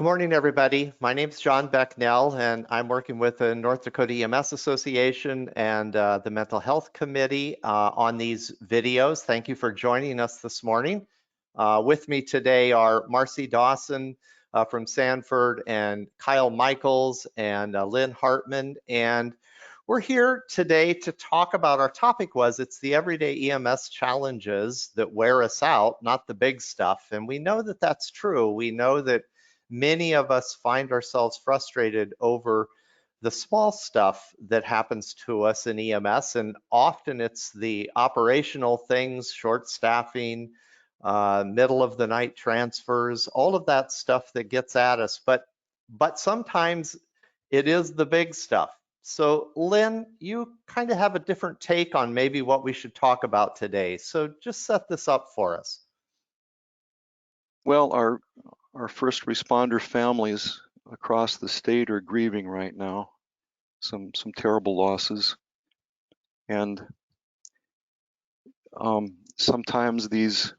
Good morning, everybody. My name is John Becknell, and I'm working with the North Dakota EMS Association and the Mental Health Committee on these videos. Thank you for joining us this morning. With me today are Marcy Dawson from Sanford and Kyle Michaels and Lynn Hartman. And we're here today to talk about, our topic was, it's the everyday EMS challenges that wear us out, not the big stuff. And we know that that's true. We know that many of us find ourselves frustrated over the small stuff that happens to us in EMS, and often it's the operational things, short staffing, middle of the night transfers, all of that stuff that gets at us. But sometimes it is the big stuff. So Lynn, you kind of have a different take on maybe what we should talk about today. So just set this up for us. Well, our first responder families across the state are grieving right now, some terrible losses, and sometimes these,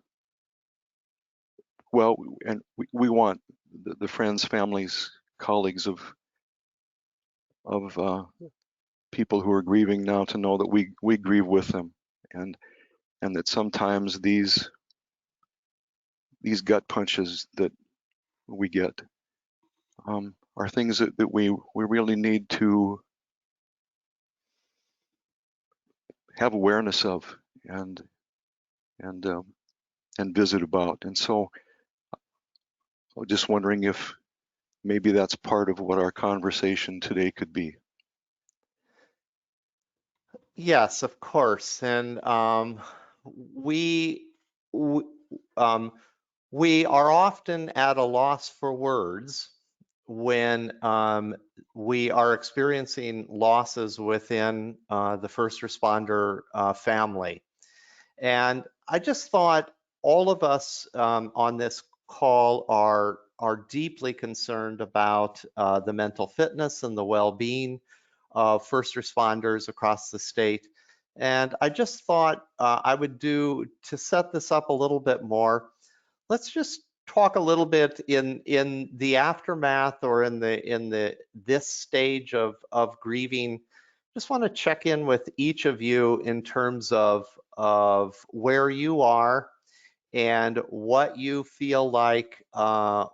well, and we want the friends, families, colleagues of people who are grieving now to know that we grieve with them, and that sometimes these gut punches that we get are things that we really need to have awareness of and visit about. And so I'm just wondering if maybe that's part of what our conversation today could be. Yes, of course. And we are often at a loss for words when we are experiencing losses within the first responder family. And I just thought all of us on this call are deeply concerned about the mental fitness and the well-being of first responders across the state. And I just thought I would to set this up a little bit more, let's just talk a little bit in the aftermath or in this stage of grieving. Just want to check in with each of you in terms of where you are and what you feel like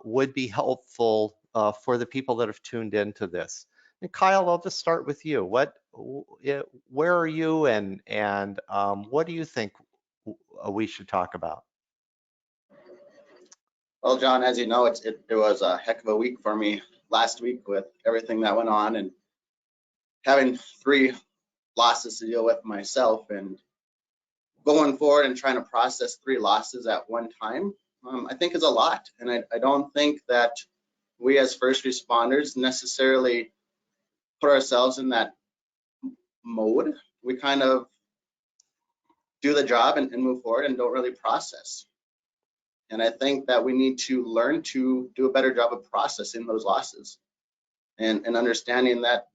would be helpful for the people that have tuned into this. And Kyle, I'll just start with you. Where are you, and what do you think we should talk about? Well, John, as you know, it was a heck of a week for me last week with everything that went on and having 3 losses to deal with myself, and going forward and trying to process 3 losses at one time, I think is a lot. And I don't think that we as first responders necessarily put ourselves in that mode. We kind of do the job and move forward and don't really process. And I think that we need to learn to do a better job of processing those losses and understanding that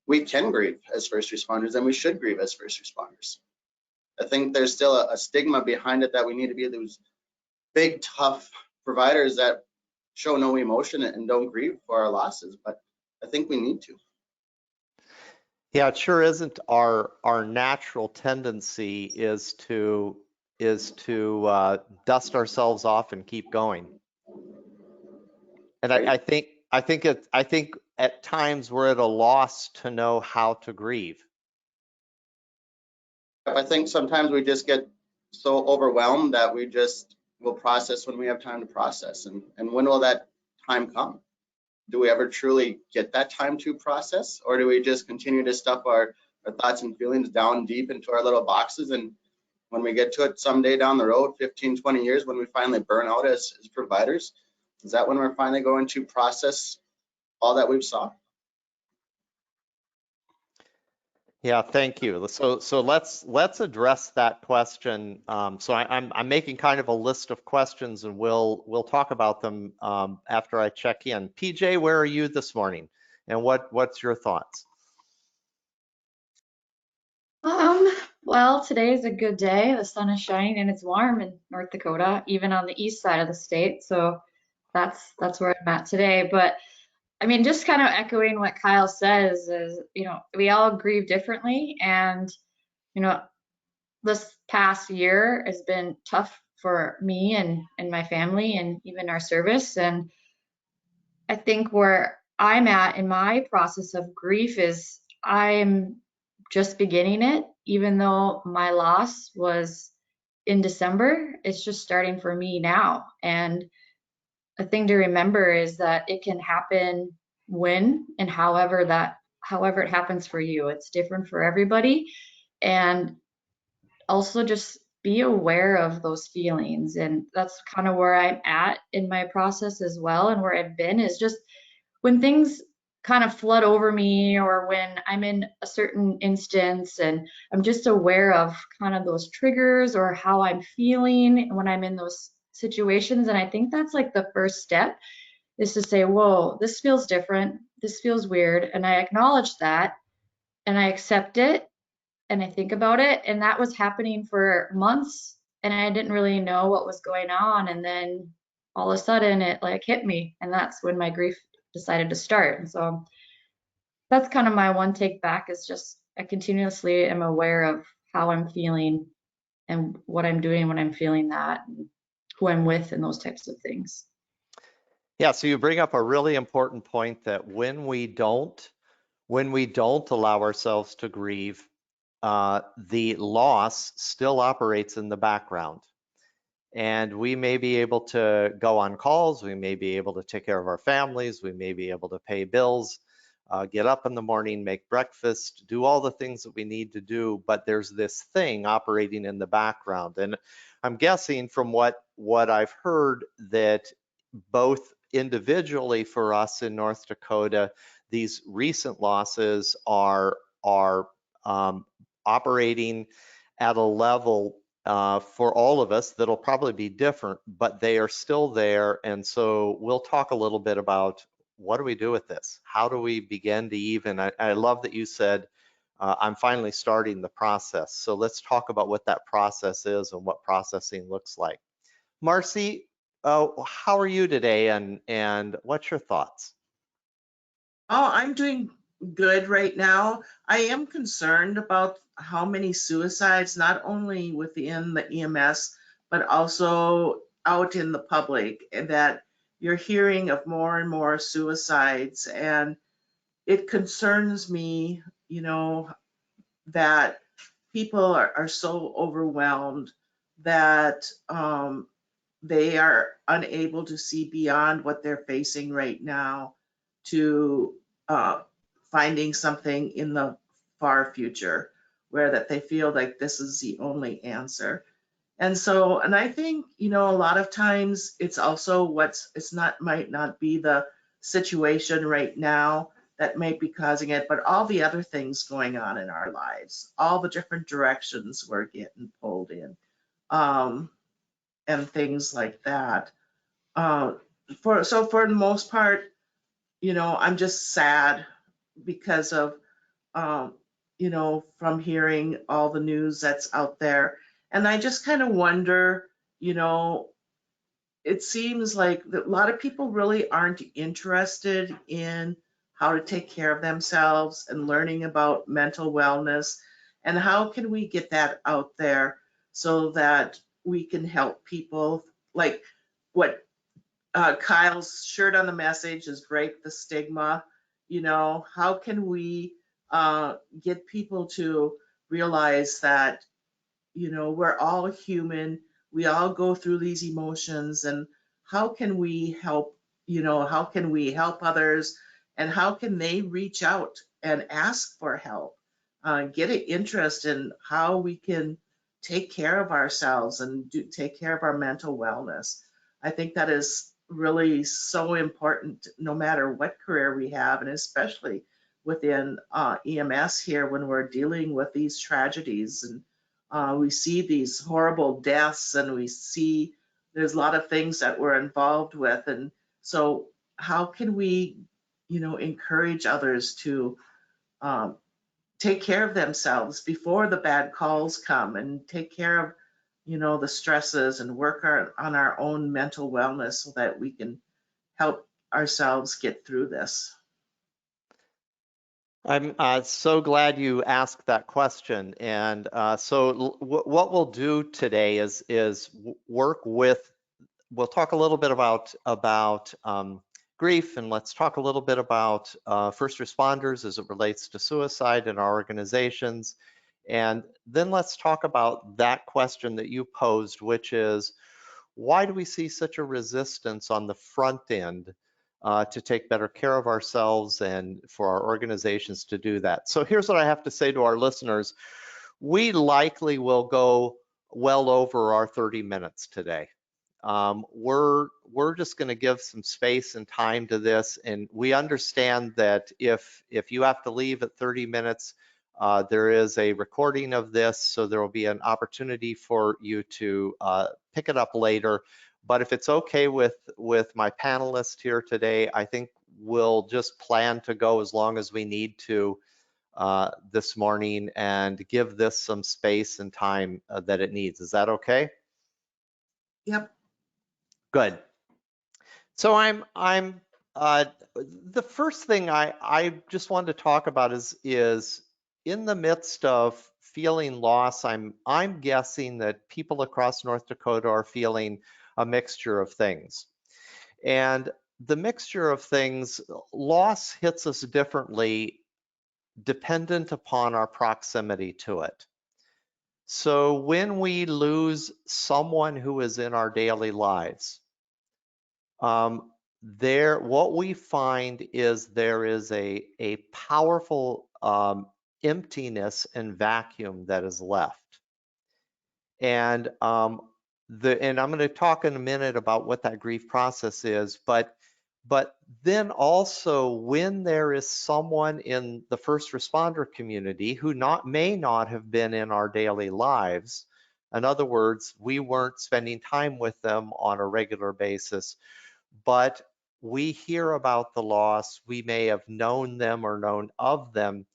we can grieve as first responders and we should grieve as first responders. I think there's still a stigma behind it that we need to be those big, tough providers that show no emotion and don't grieve for our losses, but I think we need to. Yeah, it sure isn't. Our natural tendency is to dust ourselves off and keep going. And right. I think at times we're at a loss to know how to grieve. I think sometimes we just get so overwhelmed that we just will process when we have time to process. And when will that time come? Do we ever truly get that time to process, or do we just continue to stuff our thoughts and feelings down deep into our little boxes, and when we get to it someday down the road, 15, 20 years, when we finally burn out as providers, is that when we're finally going to process all that we've saw? Yeah, thank you. So let's address that question. So I'm making kind of a list of questions, and we'll talk about them after I check in. PJ, where are you this morning, and what's your thoughts? Well, today is a good day. The sun is shining and it's warm in North Dakota, even on the east side of the state. So that's where I'm at today. But I mean, just kind of echoing what Kyle says is, we all grieve differently, and you know, this past year has been tough for me and my family and even our service. And I think where I'm at in my process of grief is I'm just beginning it, even though my loss was in December. It's just starting for me now. And a thing to remember is that it can happen when and however it happens for you. It's different for everybody. And also just be aware of those feelings. And that's kind of where I'm at in my process as well. And where I've been is just when things kind of flood over me, or when I'm in a certain instance and I'm just aware of kind of those triggers or how I'm feeling when I'm in those situations. And I think that's like the first step, is to say, whoa, this feels different. This feels weird. And I acknowledge that and I accept it and I think about it. And that was happening for months and I didn't really know what was going on. And then all of a sudden it like hit me. And that's when my grief decided to start. And so that's kind of my one take back, is just I continuously am aware of how I'm feeling and what I'm doing when I'm feeling that, and who I'm with, and those types of things. Yeah, so you bring up a really important point that when we don't allow ourselves to grieve, the loss still operates in the background. And we may be able to go on calls, we may be able to take care of our families, we may be able to pay bills, get up in the morning, make breakfast, do all the things that we need to do, but there's this thing operating in the background. And I'm guessing from what I've heard that both individually for us in North Dakota, these recent losses are operating at a level for all of us that'll probably be different, but they are still there. And so we'll talk a little bit about what do we do with this? How do we begin to even, I love that you said, I'm finally starting the process. So let's talk about what that process is and what processing looks like. Marcy, how are you today, and what's your thoughts? Oh, I'm doing good right now. I am concerned about how many suicides, not only within the EMS, but also out in the public, and that you're hearing of more and more suicides. And it concerns me, that people are so overwhelmed that they are unable to see beyond what they're facing right now to uh, finding something in the far future, where that they feel like this is the only answer. And so, and I think, a lot of times it's also might not be the situation right now that may be causing it, but all the other things going on in our lives, all the different directions we're getting pulled in, um, and things like that. Uh, for the most part, I'm just sad because of, um, from hearing all the news that's out there. And I just kind of wonder, you know, it seems like that a lot of people really aren't interested in how to take care of themselves and learning about mental wellness. And how can we get that out there so that we can help people? Like what Kyle's shirt on the message is break the stigma. How can we get people to realize that, we're all human, we all go through these emotions, and how can we help, how can we help others, and how can they reach out and ask for help, get an interest in how we can take care of ourselves and take care of our mental wellness. I think that is really so important no matter what career we have, and especially within EMS here when we're dealing with these tragedies. And we see these horrible deaths, and we see there's a lot of things that we're involved with. And so how can we, encourage others to um, take care of themselves before the bad calls come, and take care of, the stresses, and work on our own mental wellness so that we can help ourselves get through this. I'm so glad you asked that question. And what we'll do today is work with. We'll talk a little bit about grief, and let's talk a little bit about first responders as it relates to suicide in our organizations. And then let's talk about that question that you posed, which is, why do we see such a resistance on the front end to take better care of ourselves and for our organizations to do that? So here's what I have to say to our listeners. We likely will go well over our 30 minutes today. We're just going to give some space and time to this, and we understand that if you have to leave at 30 minutes, there is a recording of this, so there will be an opportunity for you to pick it up later. But if it's okay with my panelists here today, I think we'll just plan to go as long as we need to this morning and give this some space and time that it needs. Is that okay? Yep. Good. So the first thing I just wanted to talk about is in the midst of feeling loss, I'm guessing that people across North Dakota are feeling a mixture of things. And the mixture of things, loss hits us differently dependent upon our proximity to it. So when we lose someone who is in our daily lives, what we find is there is a powerful emptiness and vacuum that is left. And I'm going to talk in a minute about what that grief process is, but then also when there is someone in the first responder community who may not have been in our daily lives, in other words, we weren't spending time with them on a regular basis, but we hear about the loss, we may have known them or known of them,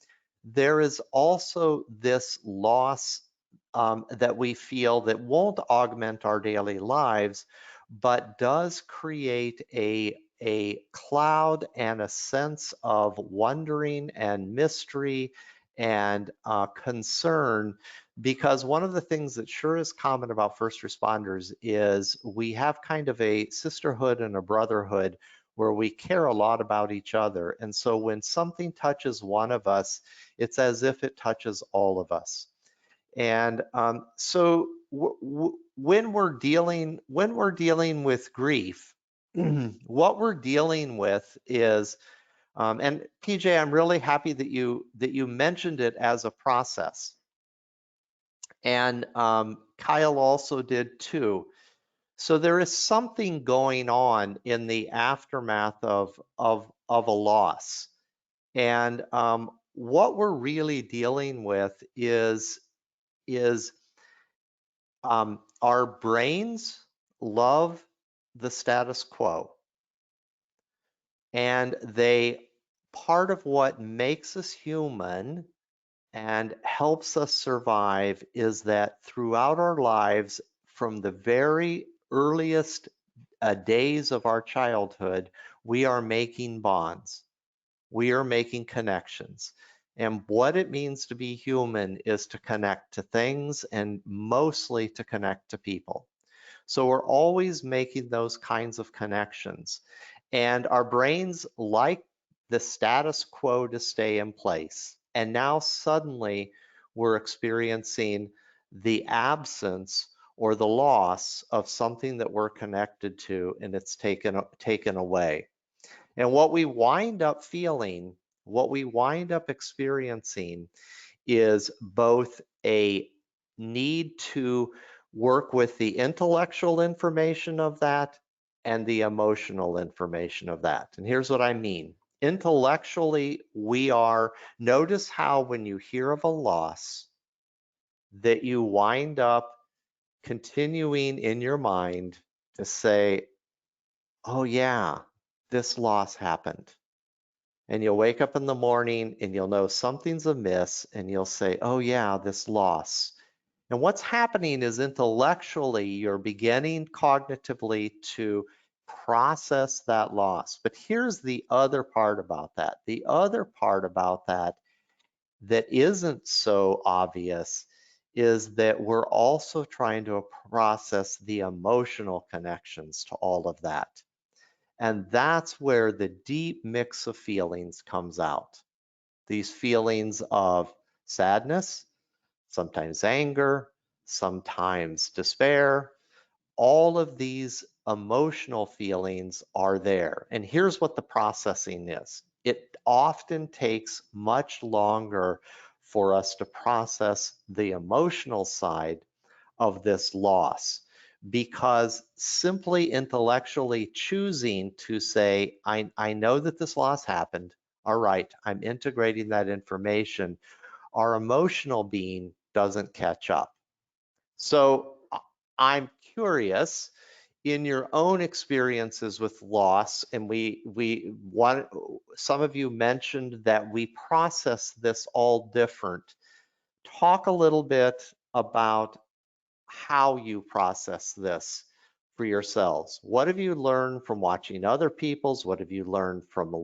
there is also this loss that we feel that won't augment our daily lives, but does create a cloud and a sense of wondering and mystery and concern, because one of the things that sure is common about first responders is we have kind of a sisterhood and a brotherhood where we care a lot about each other. And so when something touches one of us, it's as if it touches all of us. And so when we're dealing with grief, what we're dealing with is, and PJ, I'm really happy that you mentioned it as a process, and Kyle also did too. So there is something going on in the aftermath of a loss, and what we're really dealing with is our brains love the status quo, and part of what makes us human and helps us survive is that throughout our lives, from the very earliest days of our childhood, we are making bonds. We are making connections. And what it means to be human is to connect to things and mostly to connect to people. So we're always making those kinds of connections. And our brains like the status quo to stay in place. And now suddenly we're experiencing the absence or the loss of something that we're connected to, and it's taken away. And what we wind up feeling, what we wind up experiencing is both a need to work with the intellectual information of that and the emotional information of that. And here's what I mean. Intellectually, notice how when you hear of a loss, that you wind up continuing in your mind to say, oh yeah, this loss happened. And you'll wake up in the morning and you'll know something's amiss and you'll say, oh yeah, this loss. And what's happening is intellectually, you're beginning cognitively to process that loss. But here's the other part about that. The other part about that isn't so obvious is that we're also trying to process the emotional connections to all of that. And that's where the deep mix of feelings comes out. These feelings of sadness, sometimes anger, sometimes despair. All of these emotional feelings are there. And here's what the processing is. It often takes much longer for us to process the emotional side of this loss, because simply intellectually choosing to say, I know that this loss happened. All right, I'm integrating that information. Our emotional being doesn't catch up. So I'm curious, in your own experiences with loss, and some of you mentioned that we process this all different. Talk a little bit about how you process this for yourselves. What have you learned from watching other people's? What have you learned from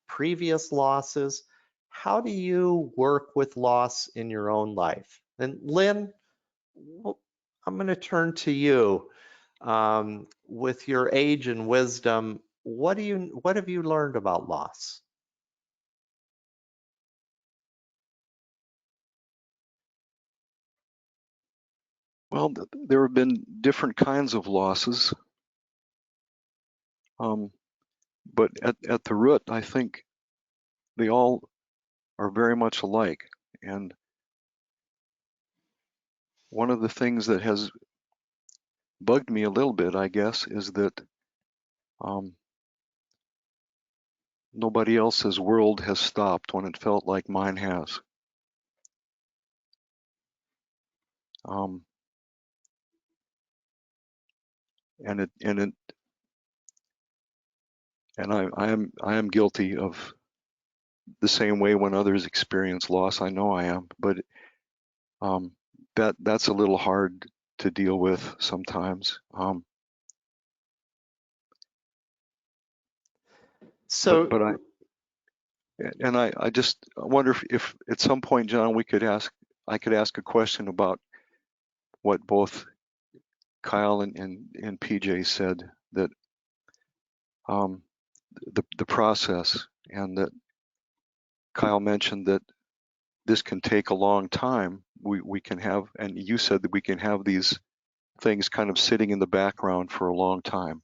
previous losses? How do you work with loss in your own life? And Lynn, I'm going to turn to you. With your age and wisdom, what have you learned about loss? Well, there have been different kinds of losses, but at the root, I think they all are very much alike. And one of the things that has bugged me a little bit, I guess, is that nobody else's world has stopped when it felt like mine has. Um, and I am guilty of the same way when others experience loss. I know I am, but that's a little hard to deal with sometimes. But I just wonder if at some point, John, I could ask a question about what both Kyle and PJ said, that the process, and that Kyle mentioned that this can take a long time. We can have, and you said that we can have these things kind of sitting in the background for a long time.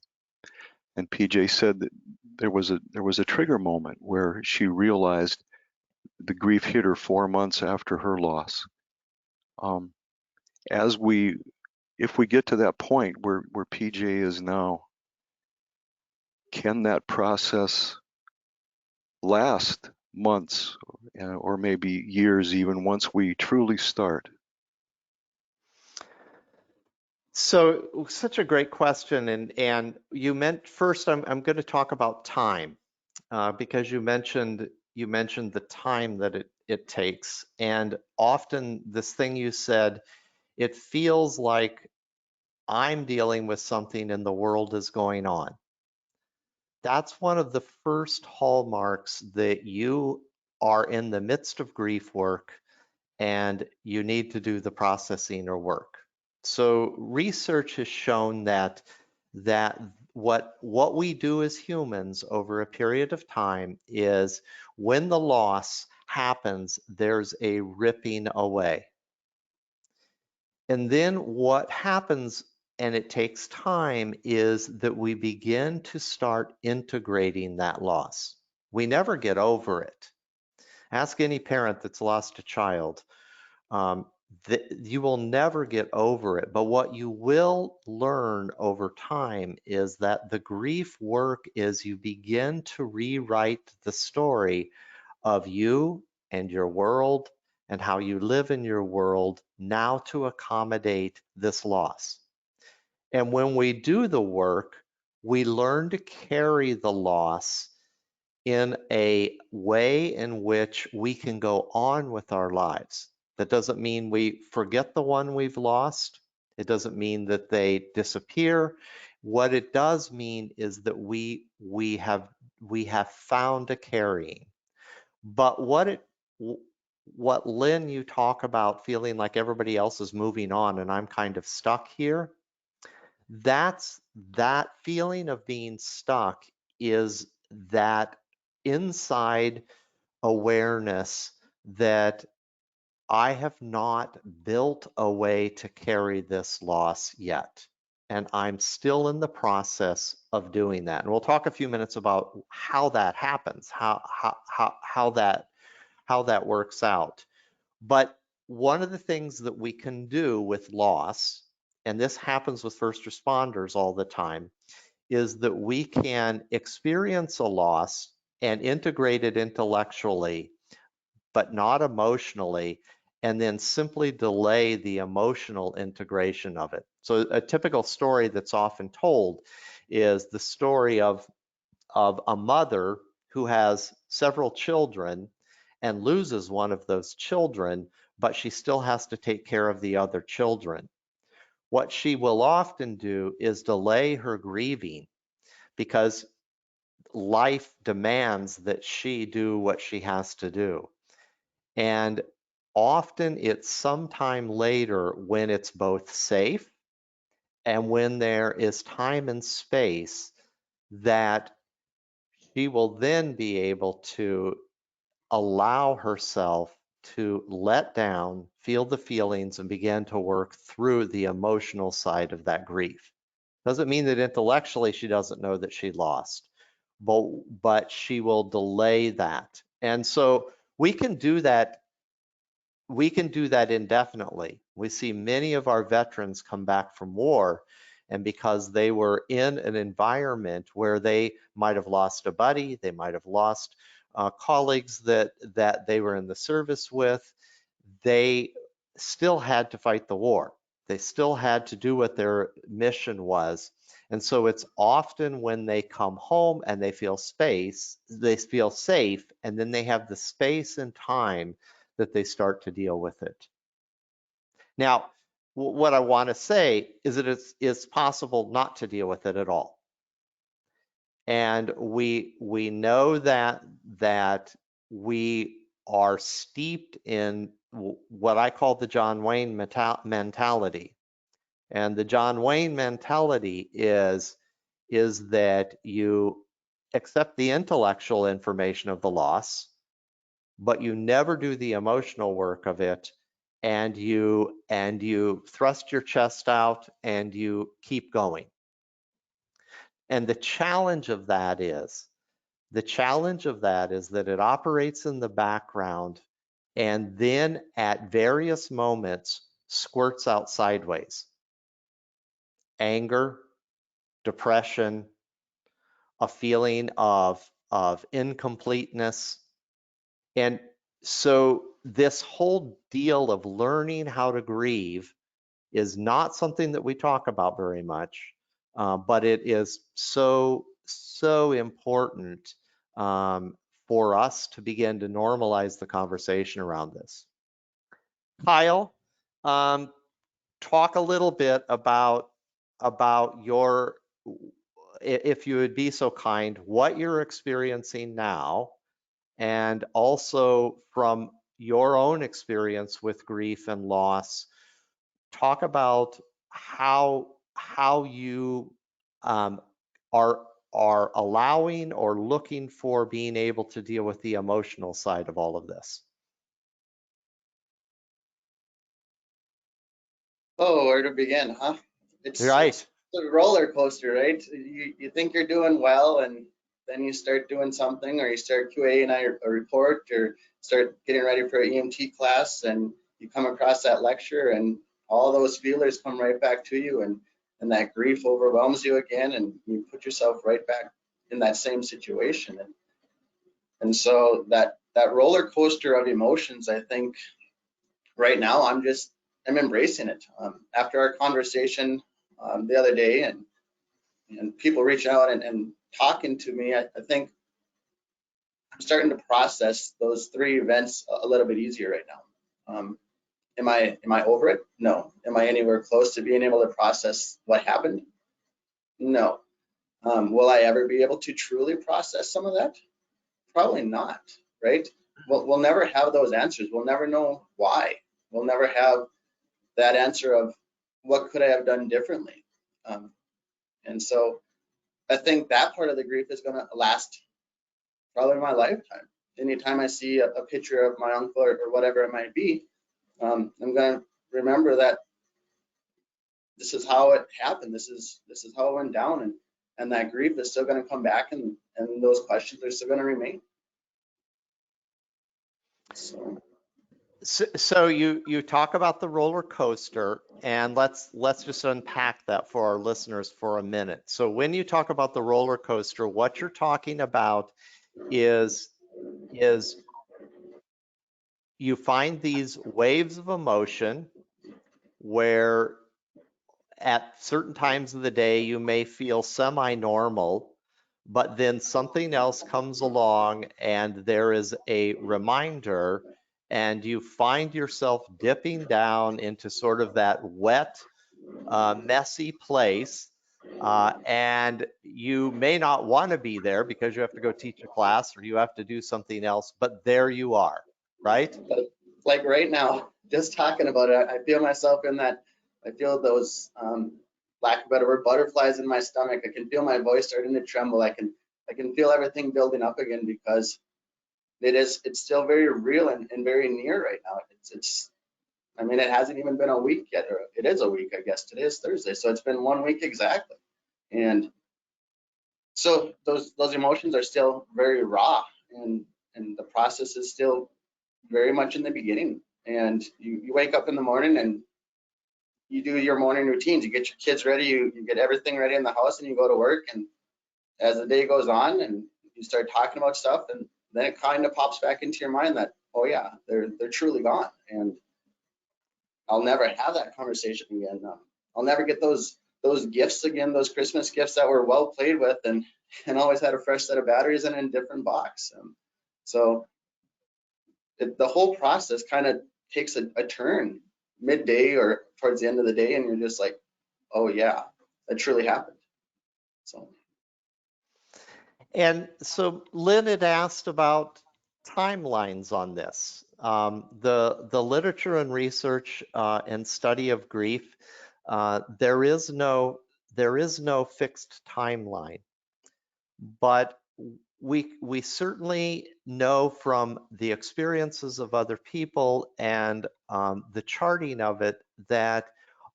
And PJ said that there was a trigger moment where she realized the grief hit her 4 months after her loss. If we get to that point where PJ is now, can that process last months or maybe years even once we truly start? So such a great question, and you meant first. I'm going to talk about time because you mentioned the time that it takes, and often this thing you said, it feels like I'm dealing with something and the world is going on. That's one of the first hallmarks that you are in the midst of grief work and you need to do the processing or work. So research has shown that what we do as humans over a period of time is when the loss happens, there's a ripping away. And then what happens, and it takes time, is that we begin to start integrating that loss. We never get over it. Ask any parent that's lost a child. You will never get over it, but what you will learn over time is that the grief work is you begin to rewrite the story of you and your world and how you live in your world now to accommodate this loss. And when we do the work, we learn to carry the loss in a way in which we can go on with our lives. That doesn't mean we forget the one we've lost. It doesn't mean that they disappear. What it does mean is that we have found a carrying. But what Lynn, you talk about feeling like everybody else is moving on and I'm kind of stuck here. That feeling of being stuck is that inside awareness that I have not built a way to carry this loss yet. And I'm still in the process of doing that. And we'll talk a few minutes about how that happens, how that works out. But one of the things that we can do with loss, and this happens with first responders all the time, is that we can experience a loss and integrate it intellectually, but not emotionally, and then simply delay the emotional integration of it. So a typical story that's often told is the story of a mother who has several children and loses one of those children, but she still has to take care of the other children. What she will often do is delay her grieving because life demands that she do what she has to do. And often it's sometime later when it's both safe and when there is time and space that she will then be able to allow herself to let down, feel the feelings, and begin to work through the emotional side of that grief. Doesn't mean that intellectually she doesn't know that she lost, but she will delay that. And so we can do that. We can do that indefinitely. We see many of our veterans come back from war, and because they were in an environment where they might have lost a buddy, they might have lost colleagues that they were in the service with, they still had to fight the war. They still had to do what their mission was. And so it's often when they come home and they feel they feel safe, and then they have the space and time that they start to deal with it. Now, what I want to say is that it's possible not to deal with it at all. And we know that we are steeped in what I call the John Wayne mentality. And the John Wayne mentality is that you accept the intellectual information of the loss, but you never do the emotional work of it, and you thrust your chest out and you keep going. And the challenge of that is that it operates in the background and then at various moments squirts out sideways. Anger, depression, a feeling of incompleteness. And so this whole deal of learning how to grieve is not something that we talk about very much, but it is so important for us to begin to normalize the conversation around this. Kyle, talk a little bit about your, if you would be so kind, what you're experiencing now, and also from your own experience with grief and loss, talk about how you are allowing or looking for being able to deal with the emotional side of all of this. Oh, where to begin, huh? It's a roller coaster, right? You think you're doing well, and then you start doing something, or you start QAing a report, or start getting ready for an EMT class, and you come across that lecture, and all those feelers come right back to you, and that grief overwhelms you again, and you put yourself right back in that same situation. And so that roller coaster of emotions, I think right now I'm embracing it. After our conversation the other day, and people reaching out and talking to me, I think I'm starting to process those three events a little bit easier right now. Am I over it? No. Am I anywhere close to being able to process what happened? No. Will I ever be able to truly process some of that? Probably not, right? We'll never have those answers. We'll never know why. We'll never have that answer of what could I have done differently. And so I think that part of the grief is going to last probably my lifetime. Anytime I see a picture of my uncle or whatever it might be, I'm going to remember that this is how it happened. This is how it went down, and that grief is still going to come back, and those questions are still going to remain. So you talk about the roller coaster, and let's just unpack that for our listeners for a minute. So when you talk about the roller coaster, what you're talking about is you find these waves of emotion where at certain times of the day you may feel semi-normal, but then something else comes along and there is a reminder, and you find yourself dipping down into sort of that wet, messy place. And you may not want to be there because you have to go teach a class or you have to do something else, but there you are, right? Like right now, just talking about it, I feel myself in that. I feel those, lack of a better word, butterflies in my stomach. I can feel my voice starting to tremble. I can feel everything building up again because it's still very real and very near right now. I mean, it hasn't even been a week yet, or it is a week, I guess. Today is Thursday, so it's been 1 week exactly. And so those emotions are still very raw, and the process is still very much in the beginning. And you wake up in the morning and you do your morning routines. You get your kids ready, you get everything ready in the house, and you go to work. And as the day goes on and you start talking about stuff, and then it kind of pops back into your mind that, oh yeah, they're truly gone, and I'll never have that conversation again. I'll never get those gifts again, those Christmas gifts that were well played with and always had a fresh set of batteries and in a different box. So the whole process kind of takes a turn midday or towards the end of the day, and you're just like, oh yeah, that truly happened. So. And so Lynn had asked about timelines on this. The literature and research and study of grief, there is no fixed timeline, but we certainly know from the experiences of other people and the charting of it that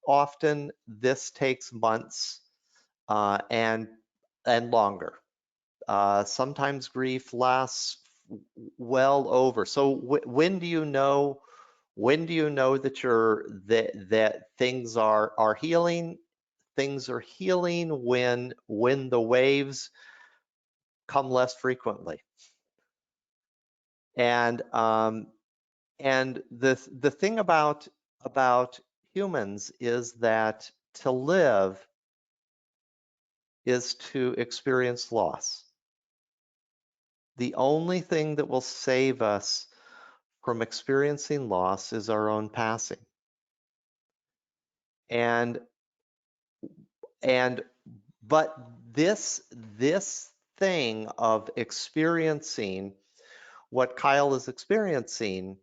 often this takes months and longer. Sometimes grief lasts well over. So when do you know that that things are healing? Things are healing when the waves come less frequently. And the thing about humans is that to live is to experience loss. The only thing that will save us from experiencing loss is our own passing. But this thing of experiencing what Kyle is experiencing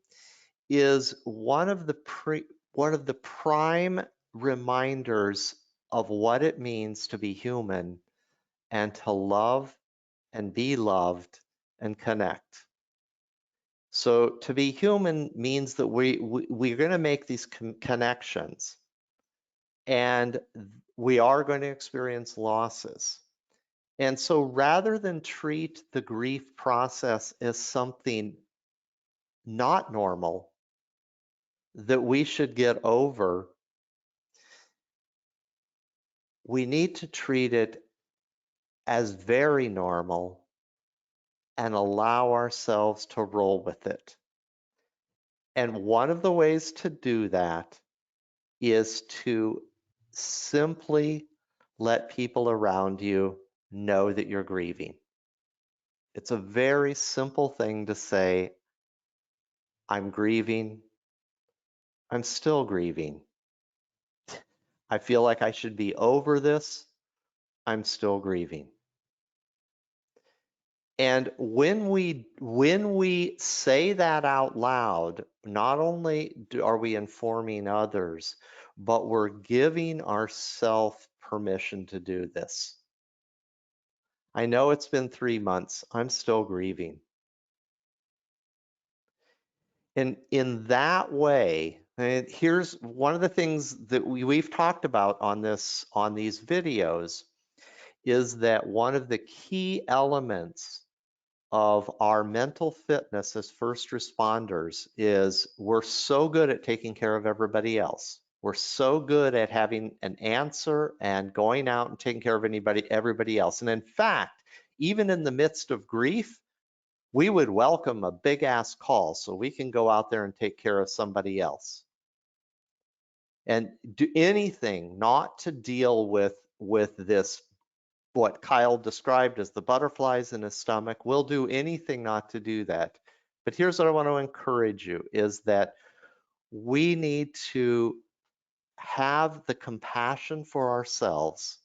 is one of the prime reminders of what it means to be human and to love and be loved and connect. So to be human means that we're going to make these connections, and we are going to experience losses. And so rather than treat the grief process as something not normal that we should get over, we need to treat it as very normal and allow ourselves to roll with it. And one of the ways to do that is to simply let people around you know that you're grieving. It's a very simple thing to say, I'm grieving. I'm still grieving. I feel like I should be over this. I'm still grieving. And when we say that out loud, not only are we informing others, but we're giving ourselves permission to do this. I know it's been 3 months. I'm still grieving. And in that way, and here's one of the things that we've talked about on these videos, is that one of the key elements of our mental fitness as first responders is we're so good at taking care of everybody else. We're so good at having an answer and going out and taking care of everybody else. And in fact, even in the midst of grief, we would welcome a big ass call so we can go out there and take care of somebody else. And do anything not to deal with this, what Kyle described as the butterflies in his stomach. We'll do anything not to do that. But here's what I want to encourage you is that we need to have the compassion for ourselves.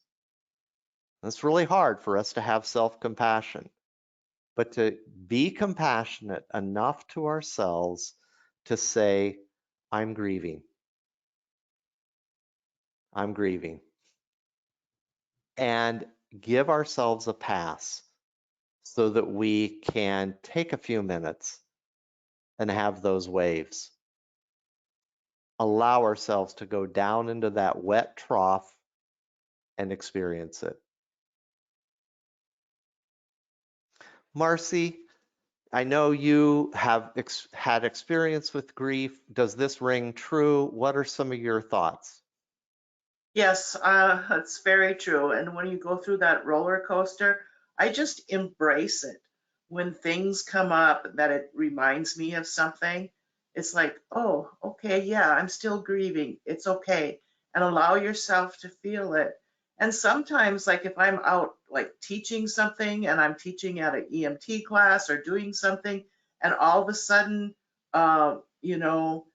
It's really hard for us to have self-compassion, but to be compassionate enough to ourselves to say, I'm grieving. I'm grieving. And give ourselves a pass so that we can take a few minutes and have those waves. Allow ourselves to go down into that wet trough and experience it. Marcy, I know you have had experience with grief. Does this ring true? What are some of your thoughts? Yes, it's very true. And when you go through that roller coaster, I just embrace it. When things come up that it reminds me of something, it's like, oh, okay, yeah, I'm still grieving. It's okay. And allow yourself to feel it. And sometimes, like if I'm out like teaching something and I'm teaching at an EMT class or doing something, and all of a sudden, you know,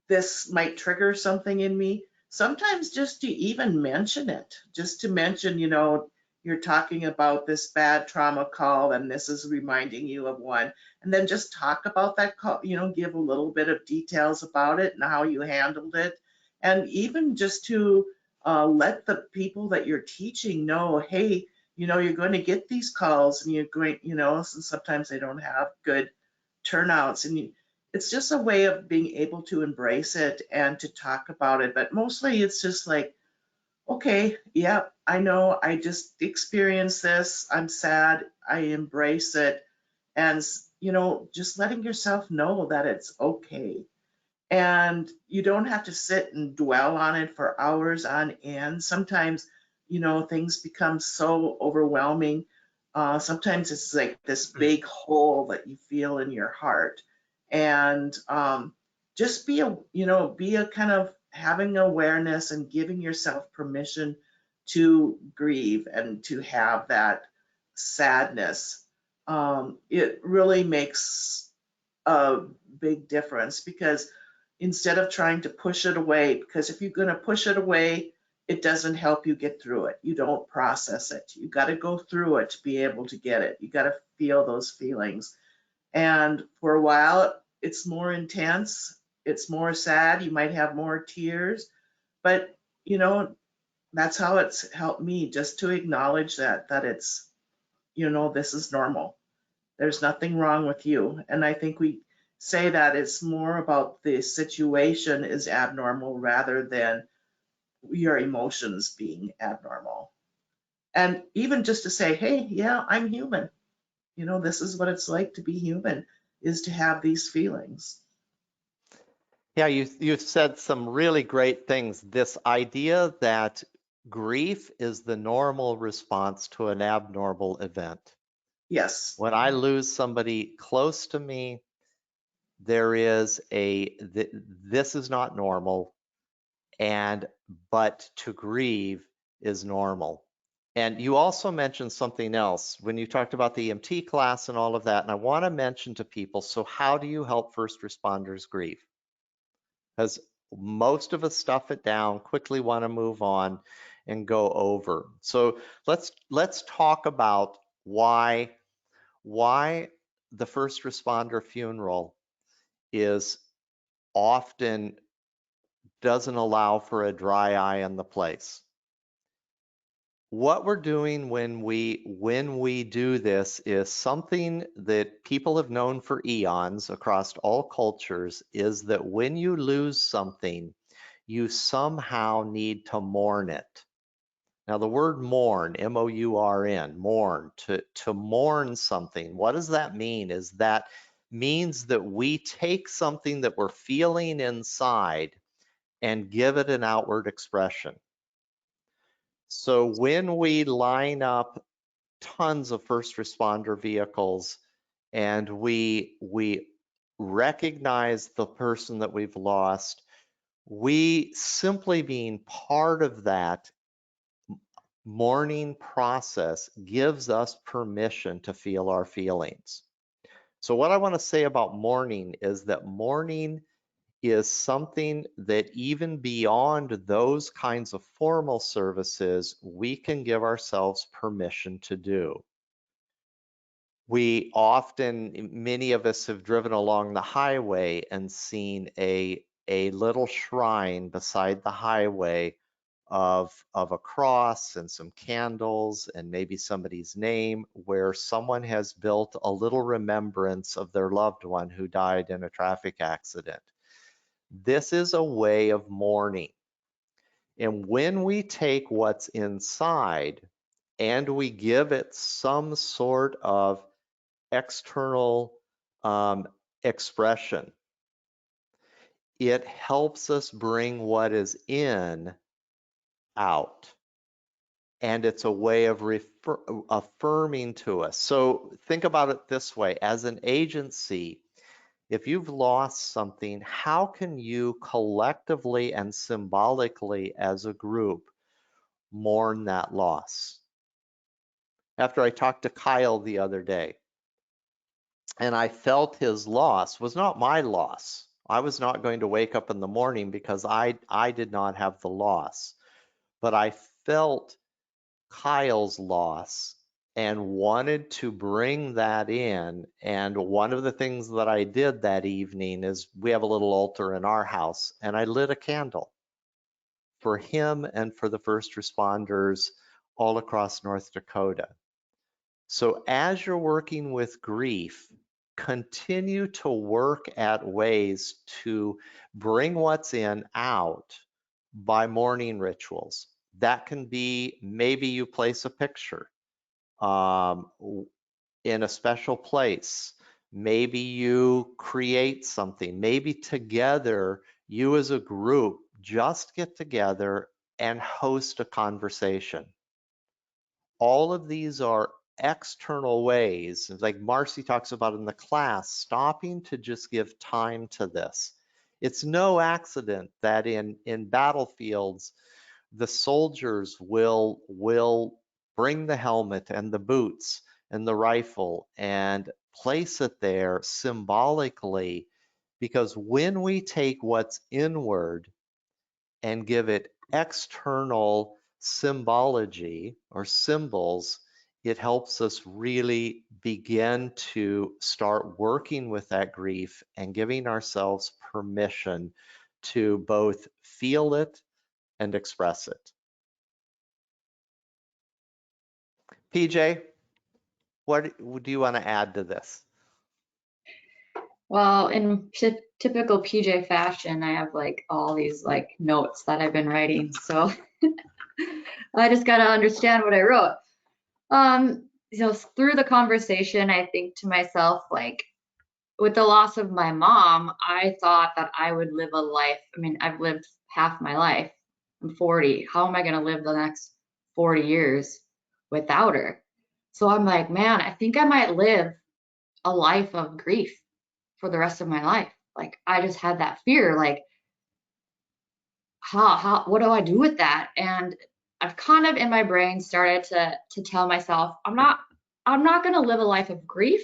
this might trigger something in me. Sometimes just to even mention it, just to mention, you're talking about this bad trauma call and this is reminding you of one. And then just talk about that call, give a little bit of details about it and how you handled it. And even just to let the people that you're teaching know, hey, you're going to get these calls and you're going, and sometimes they don't have good turnouts. And it's just a way of being able to embrace it and to talk about it. But mostly it's just like, okay, yeah, I know I just experienced this. I'm sad. I embrace it. And, just letting yourself know that it's okay. And you don't have to sit and dwell on it for hours on end. Sometimes, things become so overwhelming. Sometimes it's like this big hole that you feel in your heart. And just be a kind of having awareness and giving yourself permission to grieve and to have that sadness. It really makes a big difference because instead of trying to push it away, because if you're going to push it away, it doesn't help you get through it. You don't process it. You got to go through it to be able to get it. You got to feel those feelings. And for a while, it's more intense. It's more sad. You might have more tears, but that's how it's helped me, just to acknowledge that it's, this is normal. There's nothing wrong with you. And I think we say that it's more about the situation is abnormal rather than your emotions being abnormal. And even just to say, hey, yeah, I'm human. This is what it's like to be human, is to have these feelings. Yeah, you've said some really great things. This idea that grief is the normal response to an abnormal event. Yes. When I lose somebody close to me, there is this is not normal, but to grieve is normal. And you also mentioned something else when you talked about the EMT class and all of that. And I want to mention to people, so how do you help first responders grieve? Because most of us stuff it down, quickly want to move on. and go over. So let's talk about why the first responder funeral is often doesn't allow for a dry eye in the place. What we're doing when we do this is something that people have known for eons across all cultures, is that when you lose something, you somehow need to mourn it. Now the word mourn, M-O-U-R-N, mourn, to mourn something, what does that mean? Is that means that we take something that we're feeling inside and give it an outward expression. So when we line up tons of first responder vehicles and we recognize the person that we've lost, we simply being part of that mourning process gives us permission to feel our feelings. So what I want to say about mourning is that mourning is something that even beyond those kinds of formal services, we can give ourselves permission to do. We often, many of us have driven along the highway and seen a little shrine beside the highway of a cross and some candles and maybe somebody's name, where someone has built a little remembrance of their loved one who died in a traffic accident. This is a way of mourning. And when we take what's inside and we give it some sort of external expression, it helps us bring what is in out. And it's a way of affirming to us. So think about it this way: as an agency, if you've lost something, how can you collectively and symbolically as a group mourn that loss? After I talked to Kyle the other day, and I felt his loss was not my loss. I was not going to wake up in the morning because I did not have the loss, but I felt Kyle's loss and wanted to bring that in. And one of the things that I did that evening is we have a little altar in our house, and I lit a candle for him and for the first responders all across North Dakota. So as you're working with grief, continue to work at ways to bring what's in out by mourning rituals. That can be, maybe you place a picture in a special place. Maybe you create something. Maybe together, you as a group just get together and host a conversation. All of these are external ways, like Marcy talks about in the class, stopping to just give time to this. It's no accident that in battlefields, the soldiers will bring the helmet and the boots and the rifle and place it there symbolically, because when we take what's inward and give it external symbology or symbols, it helps us really begin to start working with that grief and giving ourselves permission to both feel it and express it. PJ, what do you want to add to this? Well, in typical PJ fashion, I have like all these like notes that I've been writing. So I just got to understand what I wrote. Through the conversation, I think to myself, like, with the loss of my mom, I thought that I would live a life. I mean, I've lived half my life. I'm 40. How am I going to live the next 40 years without her? So I'm like, man, I think I might live a life of grief for the rest of my life. Like, I just had that fear, like, what do I do with that? And I've kind of in my brain started to tell myself, I'm not going to live a life of grief.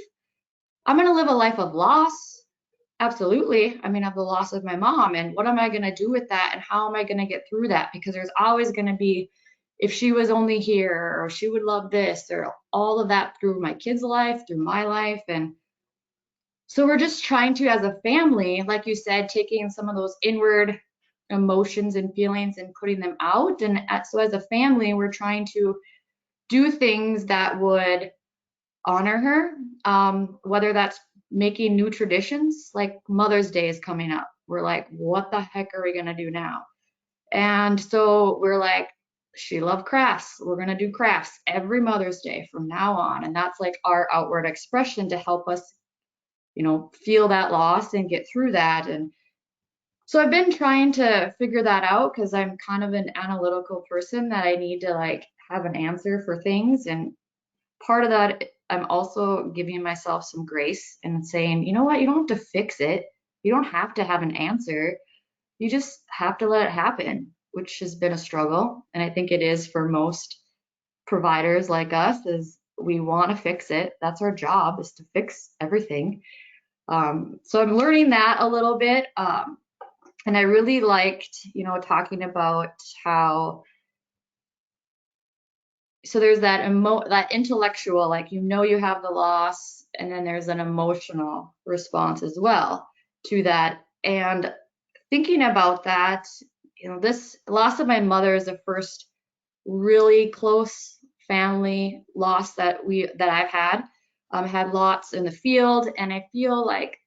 I'm going to live a life of loss. Absolutely. I mean, of the loss of my mom, and what am I going to do with that, and how am I going to get through that? Because there's always going to be if she was only here, or she would love this, or all of that through my kids' life, through my life. And so we're just trying to, as a family, like you said, taking some of those inward emotions and feelings and putting them out. And so as a family, we're trying to do things that would honor her, whether that's making new traditions, like Mother's Day is coming up. We're like, what the heck are we going to do now? And so we're like, she loved crafts. We're going to do crafts every Mother's Day from now on. And that's like our outward expression to help us, feel that loss and get through that. And so I've been trying to figure that out because I'm kind of an analytical person that I need to like have an answer for things. And part of that, I'm also giving myself some grace and saying, you know what, you don't have to fix it. You don't have to have an answer. You just have to let it happen, which has been a struggle. And I think it is for most providers like us, is we want to fix it. That's our job, is to fix everything. So I'm learning that a little bit. And I really liked, talking about how, so there's that that intellectual, like, you have the loss, and then there's an emotional response as well to that. And thinking about that, this loss of my mother is the first really close family loss that I've had. Had lots in the field, and I feel like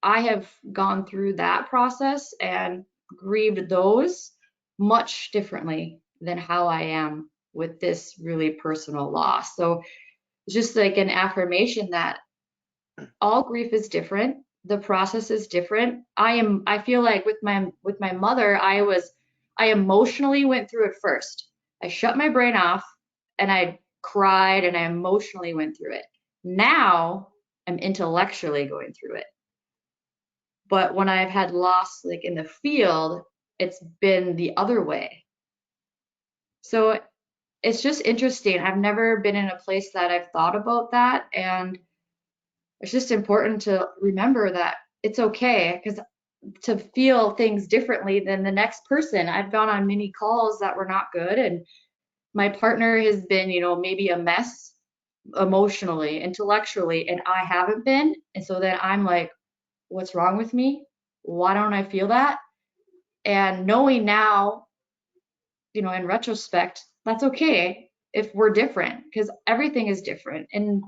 I have gone through that process and grieved those much differently than how I am with this really personal loss. So it's just like an affirmation that all grief is different. The process is different. I feel like with my mother, I emotionally went through it first. I shut my brain off and I cried and I emotionally went through it. Now I'm intellectually going through it. But when I've had loss like in the field, it's been the other way. So it's just interesting. I've never been in a place that I've thought about that. And it's just important to remember that it's okay, because to feel things differently than the next person. I've gone on many calls that were not good. And my partner has been, maybe a mess emotionally, intellectually, and I haven't been. And so then I'm like, what's wrong with me? Why don't I feel that? And knowing now, in retrospect, that's okay if we're different, because everything is different. And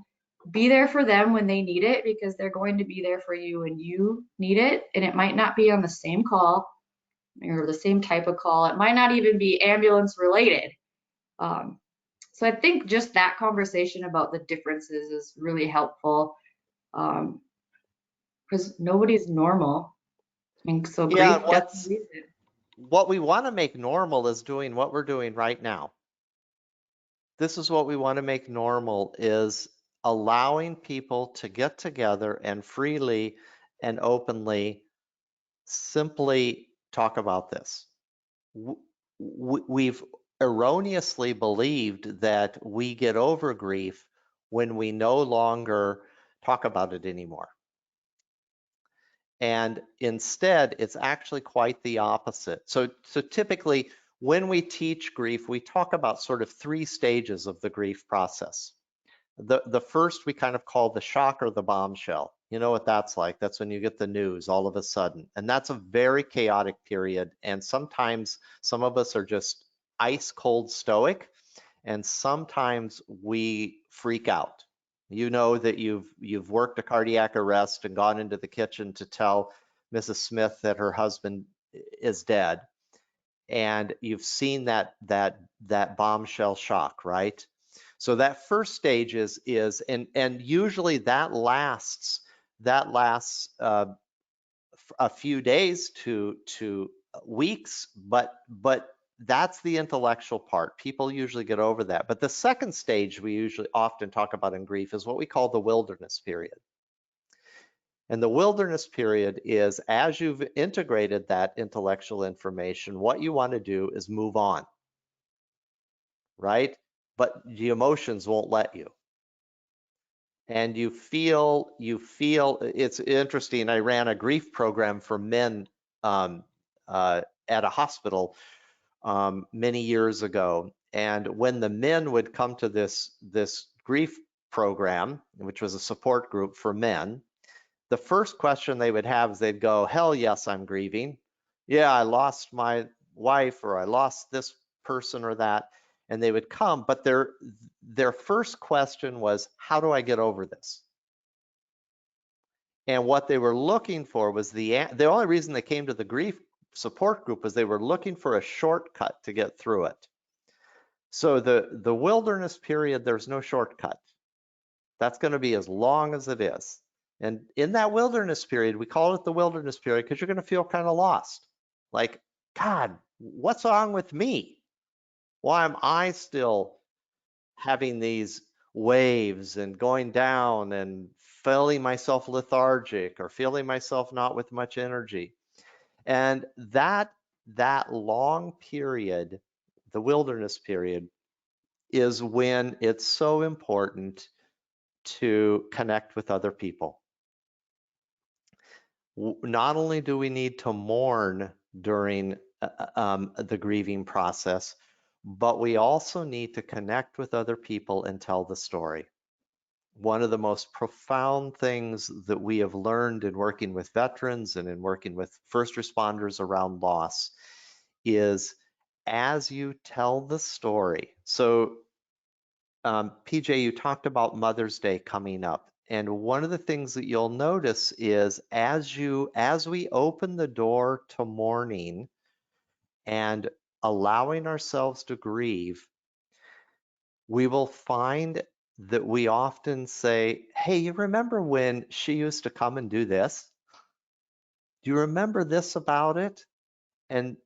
be there for them when they need it, because they're going to be there for you when you need it. And it might not be on the same call or the same type of call. It might not even be ambulance related. So I think just that conversation about the differences is really helpful, because nobody's normal. And so Yeah, grief definitely is it. what we want to make normal is doing what we're doing right now. This is what we want to make normal, is allowing people to get together and freely and openly simply talk about this. We've erroneously believed that we get over grief when we no longer talk about it anymore. And instead, it's actually quite the opposite. So typically, when we teach grief, we talk about sort of 3 stages of the grief process. The first we kind of call the shock or the bombshell. You know what that's like? That's when you get the news all of a sudden. And that's a very chaotic period. And sometimes some of us are just ice cold stoic, and sometimes we freak out. You know that you've worked a cardiac arrest and gone into the kitchen to tell Mrs. Smith that her husband is dead. And you've seen that bombshell shock, right? So that first stage is and usually that lasts a few days to weeks, but that's the intellectual part. People usually get over that. But the second stage we usually often talk about in grief is what we call the wilderness period. And the wilderness period is, as you've integrated that intellectual information, what you want to do is move on, right? But the emotions won't let you. And you feel, it's interesting. I ran a grief program for men at a hospital many years ago. And when the men would come to this grief program, which was a support group for men, the first question they would have is they'd go, hell yes, I'm grieving. Yeah, I lost my wife, or I lost this person or that. And they would come, but their first question was, how do I get over this? And what they were looking for was the only reason they came to the grief support group was they were looking for a shortcut to get through it. So the wilderness period, there's no shortcut. That's going to be as long as it is. And in that wilderness period, we call it the wilderness period because you're going to feel kind of lost. Like, God, what's wrong with me? Why am I still having these waves and going down and feeling myself lethargic or feeling myself not with much energy? And that long period, the wilderness period, is when it's so important to connect with other people. Not only do we need to mourn during the grieving process, but we also need to connect with other people and tell the story. One of the most profound things that we have learned in working with veterans and in working with first responders around loss is as you tell the story. So PJ, you talked about Mother's Day coming up. And one of the things that you'll notice is as we open the door to mourning and allowing ourselves to grieve, we will find that we often say, hey, you remember when she used to come and do this? Do you remember this about it? And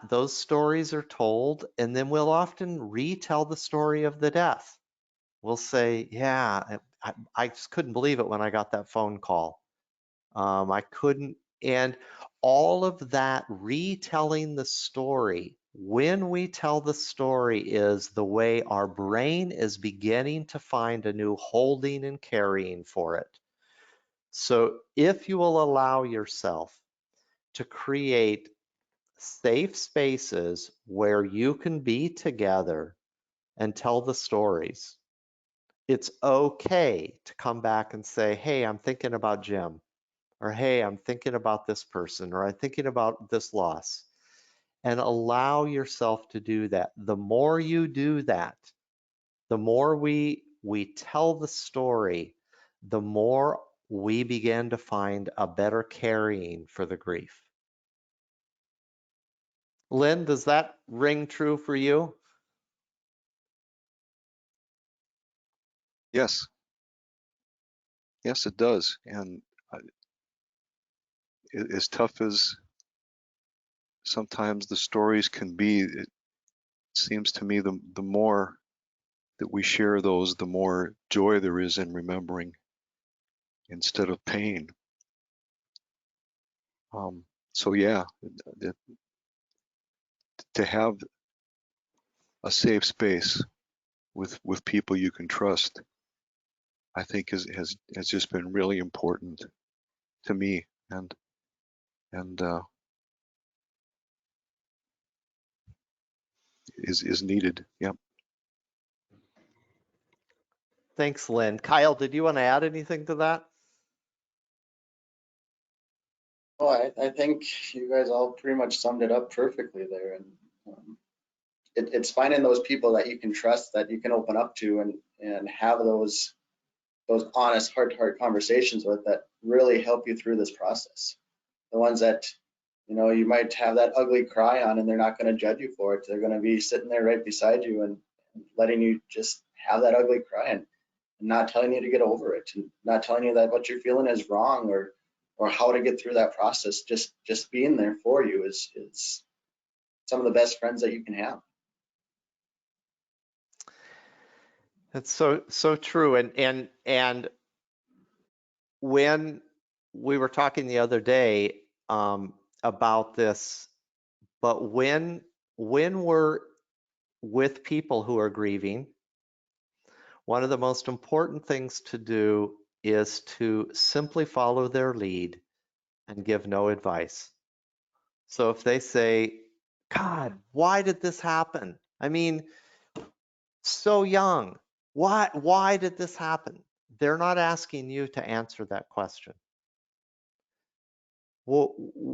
those stories are told, and then we'll often retell the story of the death. We'll say, yeah, I just couldn't believe it when I got that phone call. I couldn't, and all of that retelling the story, when we tell the story, is the way our brain is beginning to find a new holding and carrying for it. So if you will allow yourself to create safe spaces where you can be together and tell the stories, it's okay to come back and say, hey, I'm thinking about Jim, or hey, I'm thinking about this person, or I'm thinking about this loss, and allow yourself to do that. The more you do that, the more we tell the story, the more we begin to find a better carrying for the grief. Lynn, does that ring true for you? Yes. Yes, it does. And as tough as sometimes the stories can be, it seems to me the more that we share those, the more joy there is in remembering instead of pain. So yeah, to have a safe space with people you can trust, I think has just been really important to me, and is needed. Yep. Thanks, Lynn. Kyle, did you want to add anything to that? Oh, I think you guys all pretty much summed it up perfectly there. And it's finding those people that you can trust, that you can open up to, and have those honest heart-to-heart conversations with, that really help you through this process. The ones that, you might have that ugly cry on, and they're not going to judge you for it. They're going to be sitting there right beside you and letting you just have that ugly cry, and not telling you to get over it, and not telling you that what you're feeling is wrong, or how to get through that process. Just being there for you is some of the best friends that you can have. It's so true. And when we were talking the other day about this, but when we're with people who are grieving, one of the most important things to do is to simply follow their lead and give no advice. So if they say, God, why did this happen? I mean, So young. Why did this happen? They're not asking you to answer that question. Well,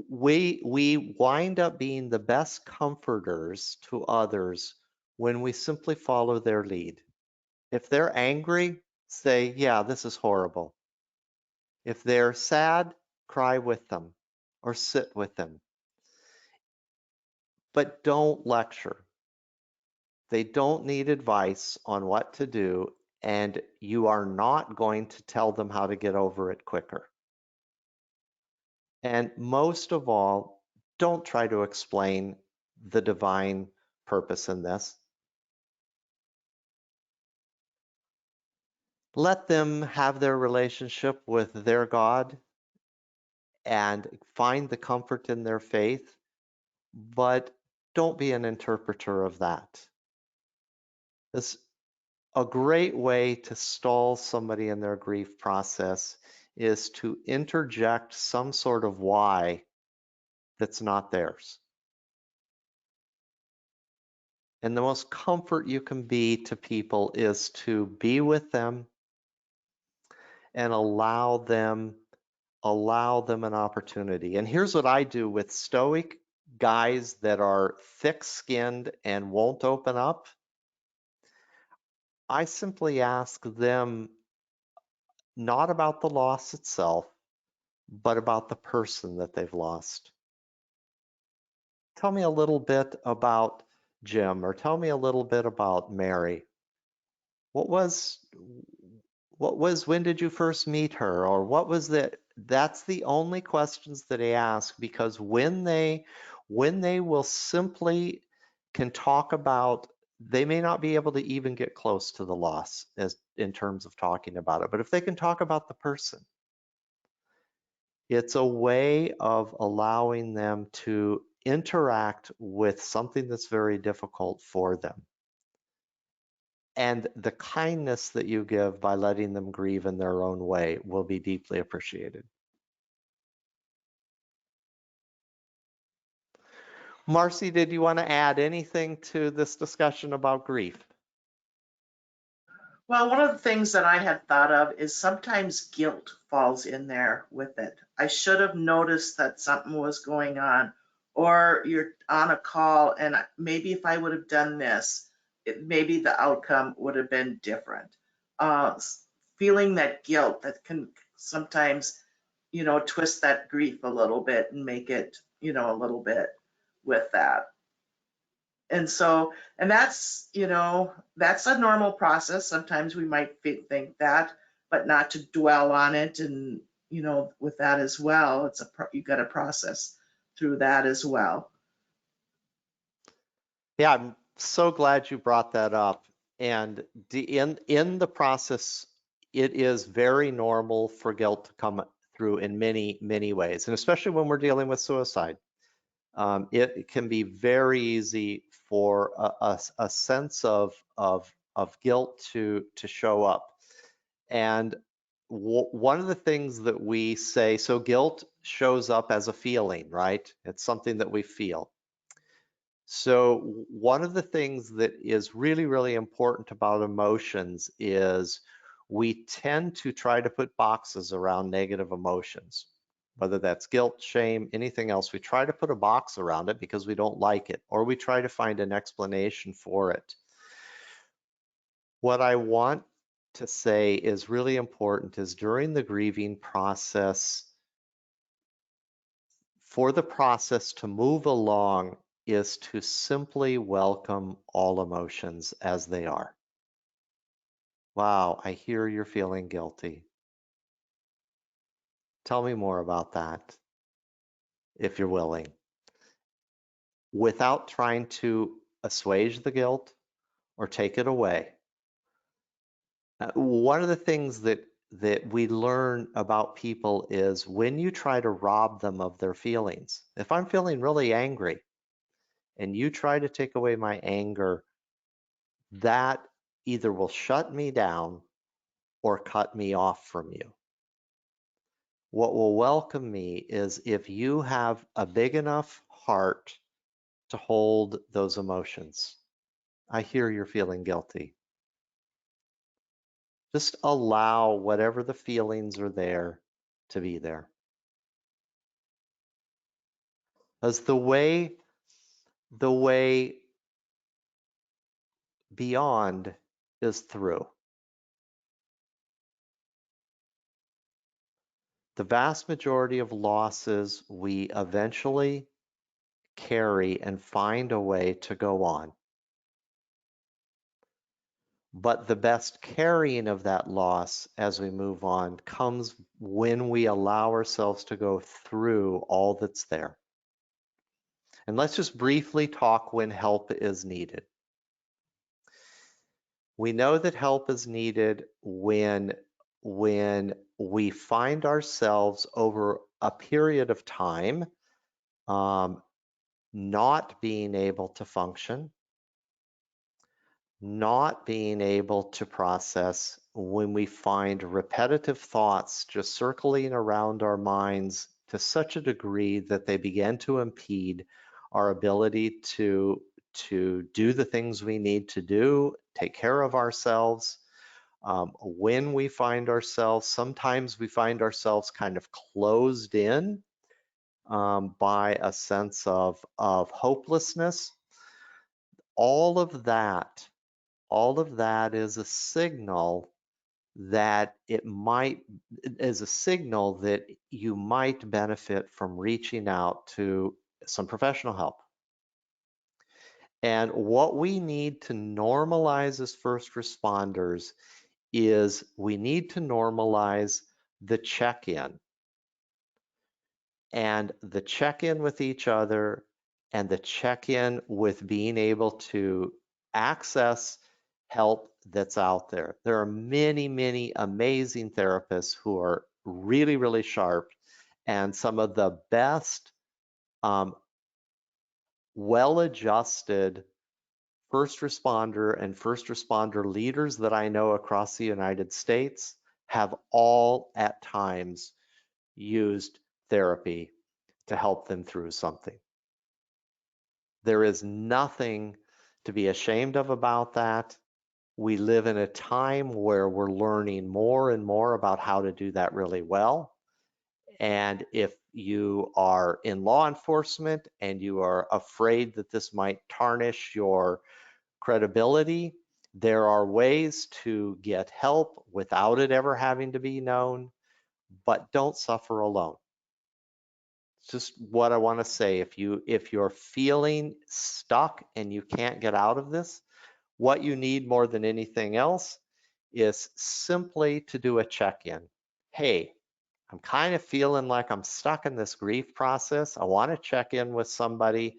we wind up being the best comforters to others when we simply follow their lead. If they're angry, say, yeah, this is horrible. If they're sad, cry with them or sit with them. But don't lecture. They don't need advice on what to do, and you are not going to tell them how to get over it quicker. And most of all, don't try to explain the divine purpose in this. Let them have their relationship with their God and find the comfort in their faith, but don't be an interpreter of that. It's a great way to stall somebody in their grief process is to interject some sort of why that's not theirs. And the most comfort you can be to people is to be with them and allow them an opportunity. And here's what I do with stoic guys that are thick-skinned and won't open up. I simply ask them not about the loss itself, but about the person that they've lost. Tell me a little bit about Jim, or tell me a little bit about Mary. When did you first meet her? Or what was that? That's the only questions that I ask, because when they will simply can talk about, they may not be able to even get close to the loss as in terms of talking about it, but if they can talk about the person, it's a way of allowing them to interact with something that's very difficult for them. And the kindness that you give by letting them grieve in their own way will be deeply appreciated. Marcy, did you want to add anything to this discussion about grief? Well, one of the things that I had thought of is sometimes guilt falls in there with it. I should have noticed that something was going on, or you're on a call and maybe if I would have done this, maybe the outcome would have been different. Feeling that guilt that can sometimes, twist that grief a little bit and make it, a little bit with that. And so, and that's, that's a normal process. Sometimes we might think that, but not to dwell on it. And, with that as well, you got to process through that as well. Yeah, I'm so glad you brought that up. And in the process, it is very normal for guilt to come through in many, many ways, and especially when we're dealing with suicide. It can be very easy for a sense of guilt to show up. And one of the things that we say, so guilt shows up as a feeling, right? It's something that we feel. So one of the things that is really, really important about emotions is we tend to try to put boxes around negative emotions, whether that's guilt, shame, anything else. We try to put a box around it because we don't like it, or we try to find an explanation for it. What I want to say is really important is during the grieving process, for the process to move along, is to simply welcome all emotions as they are. Wow, I hear you're feeling guilty. Tell me more about that, if you're willing. Without trying to assuage the guilt or take it away. One of the things that we learn about people is when you try to rob them of their feelings. If I'm feeling really angry and you try to take away my anger, that either will shut me down or cut me off from you. What will welcome me is if you have a big enough heart to hold those emotions. I hear you're feeling guilty. Just allow whatever the feelings are there to be there. As the way beyond is through. The vast majority of losses we eventually carry and find a way to go on. But the best carrying of that loss as we move on comes when we allow ourselves to go through all that's there. And let's just briefly talk when help is needed. We know that help is needed when we find ourselves over a period of time not being able to function, not being able to process, when we find repetitive thoughts just circling around our minds to such a degree that they begin to impede our ability to do the things we need to do, take care of ourselves. When we find ourselves, sometimes we find ourselves kind of closed in by a sense of hopelessness. All of that is a signal that you might benefit from reaching out to some professional help. And what we need to normalize as first responders is we need to normalize the check-in, and the check-in with each other, and the check-in with being able to access help that's out there. There are many, many amazing therapists who are really, really sharp, and some of the best well-adjusted first responder leaders that I know across the United States have all at times used therapy to help them through something. There is nothing to be ashamed of about that. We live in a time where we're learning more and more about how to do that really well. And if you are in law enforcement and you are afraid that this might tarnish your credibility, there are ways to get help without it ever having to be known, but don't suffer alone. It's just what I want to say. If you're feeling stuck and you can't get out of this, what you need more than anything else is simply to do a check-in. Hey, I'm kind of feeling like I'm stuck in this grief process. I want to check in with somebody.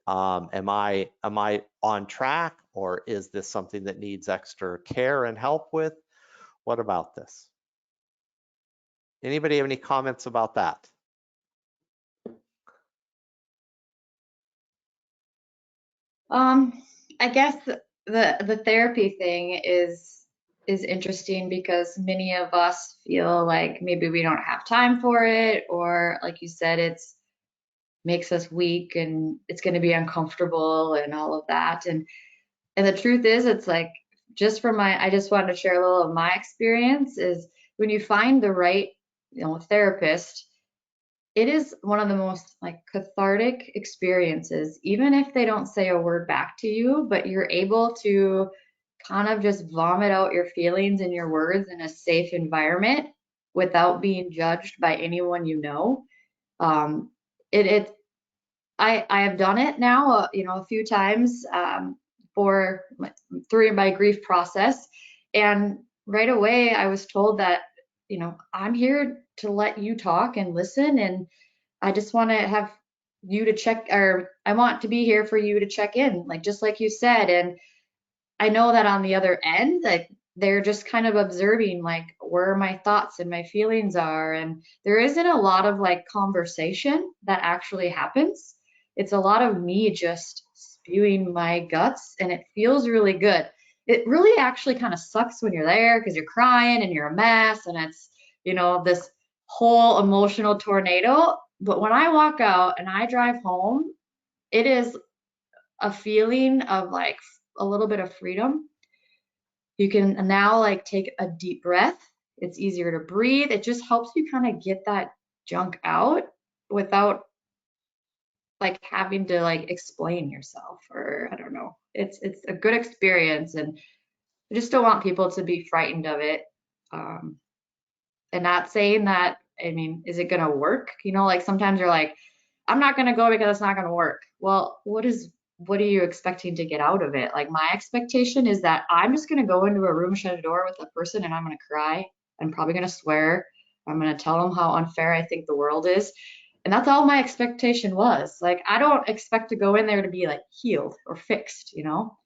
Am I on track, or is this something that needs extra care and help with? What about this? Anybody have any comments about that? I guess the therapy thing is interesting because many of us feel like maybe we don't have time for it, or like you said, it's makes us weak and it's going to be uncomfortable and all of that. And the truth is, it's like, just from I just wanted to share a little of my experience is when you find the right, therapist, it is one of the most like cathartic experiences, even if they don't say a word back to you, but you're able to kind of just vomit out your feelings and your words in a safe environment without being judged by anyone you know. Um, I have done it now, a few times through my grief process, and right away I was told that, I'm here to let you talk and listen, and I just want to have you to check, or I want to be here for you to check in, like just like you said. And I know that on the other end, like they're just kind of observing like where my thoughts and my feelings are. And there isn't a lot of like conversation that actually happens. It's a lot of me just spewing my guts, and it feels really good. It really actually kind of sucks when you're there because you're crying and you're a mess and it's, this whole emotional tornado. But when I walk out and I drive home, it is a feeling of like a little bit of freedom. You can now like take a deep breath. It's easier to breathe. It just helps you kind of get that junk out without like having to like explain yourself, or I don't know. It's a good experience, and I just don't want people to be frightened of it. Um, and not saying that, I mean, is it gonna work? You know, like sometimes you're like, I'm not gonna go because it's not gonna work. Well, what are you expecting to get out of it? Like my expectation is that I'm just gonna go into a room, shut a door with a person, and I'm gonna cry. I'm probably gonna swear. I'm gonna tell them how unfair I think the world is. And that's all my expectation was. Like I don't expect to go in there to be like healed or fixed, you know?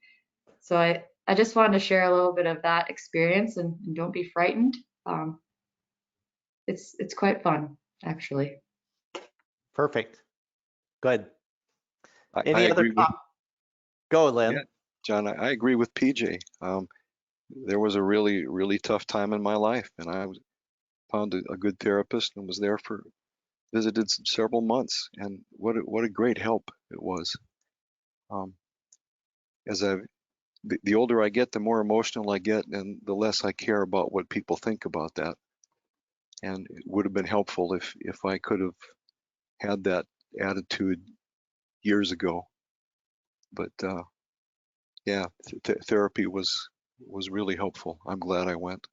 So I just wanted to share a little bit of that experience, and don't be frightened. Um, it's quite fun, actually. Perfect. Good. I Any other agree with, Go, yeah, Lynn. John, I agree with PJ. There was a really, really tough time in my life, and found a good therapist and was there for, visited several months, and what a great help it was. Um, as the older I get, the more emotional I get, and the less I care about what people think about that. And it would have been helpful if I could have had that attitude years ago. But yeah, therapy was really helpful. I'm glad I went.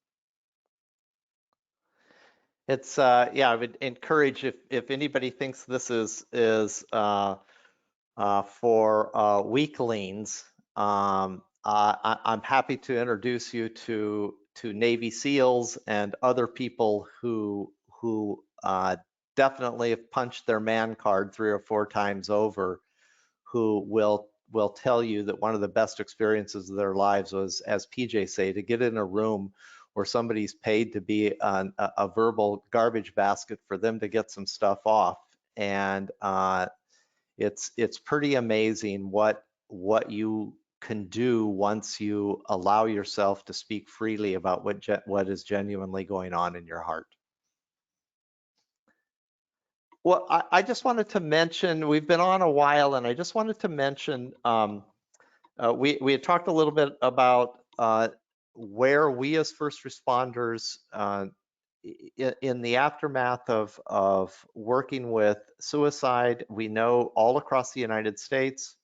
It's yeah, I would encourage if anybody thinks this is for weaklings, I'm happy to introduce you to Navy SEALs and other people who definitely have punched their man card 3 or 4 times over, who will tell you that one of the best experiences of their lives was, as PJ say, to get in a room where somebody's paid to be a verbal garbage basket for them to get some stuff off. And it's pretty amazing what you can do once you allow yourself to speak freely about what is genuinely going on in your heart. Well, I just wanted to mention, we've been on a while, and I just wanted to mention, we had talked a little bit about where we as first responders, in the aftermath of working with suicide, we know all across the United States,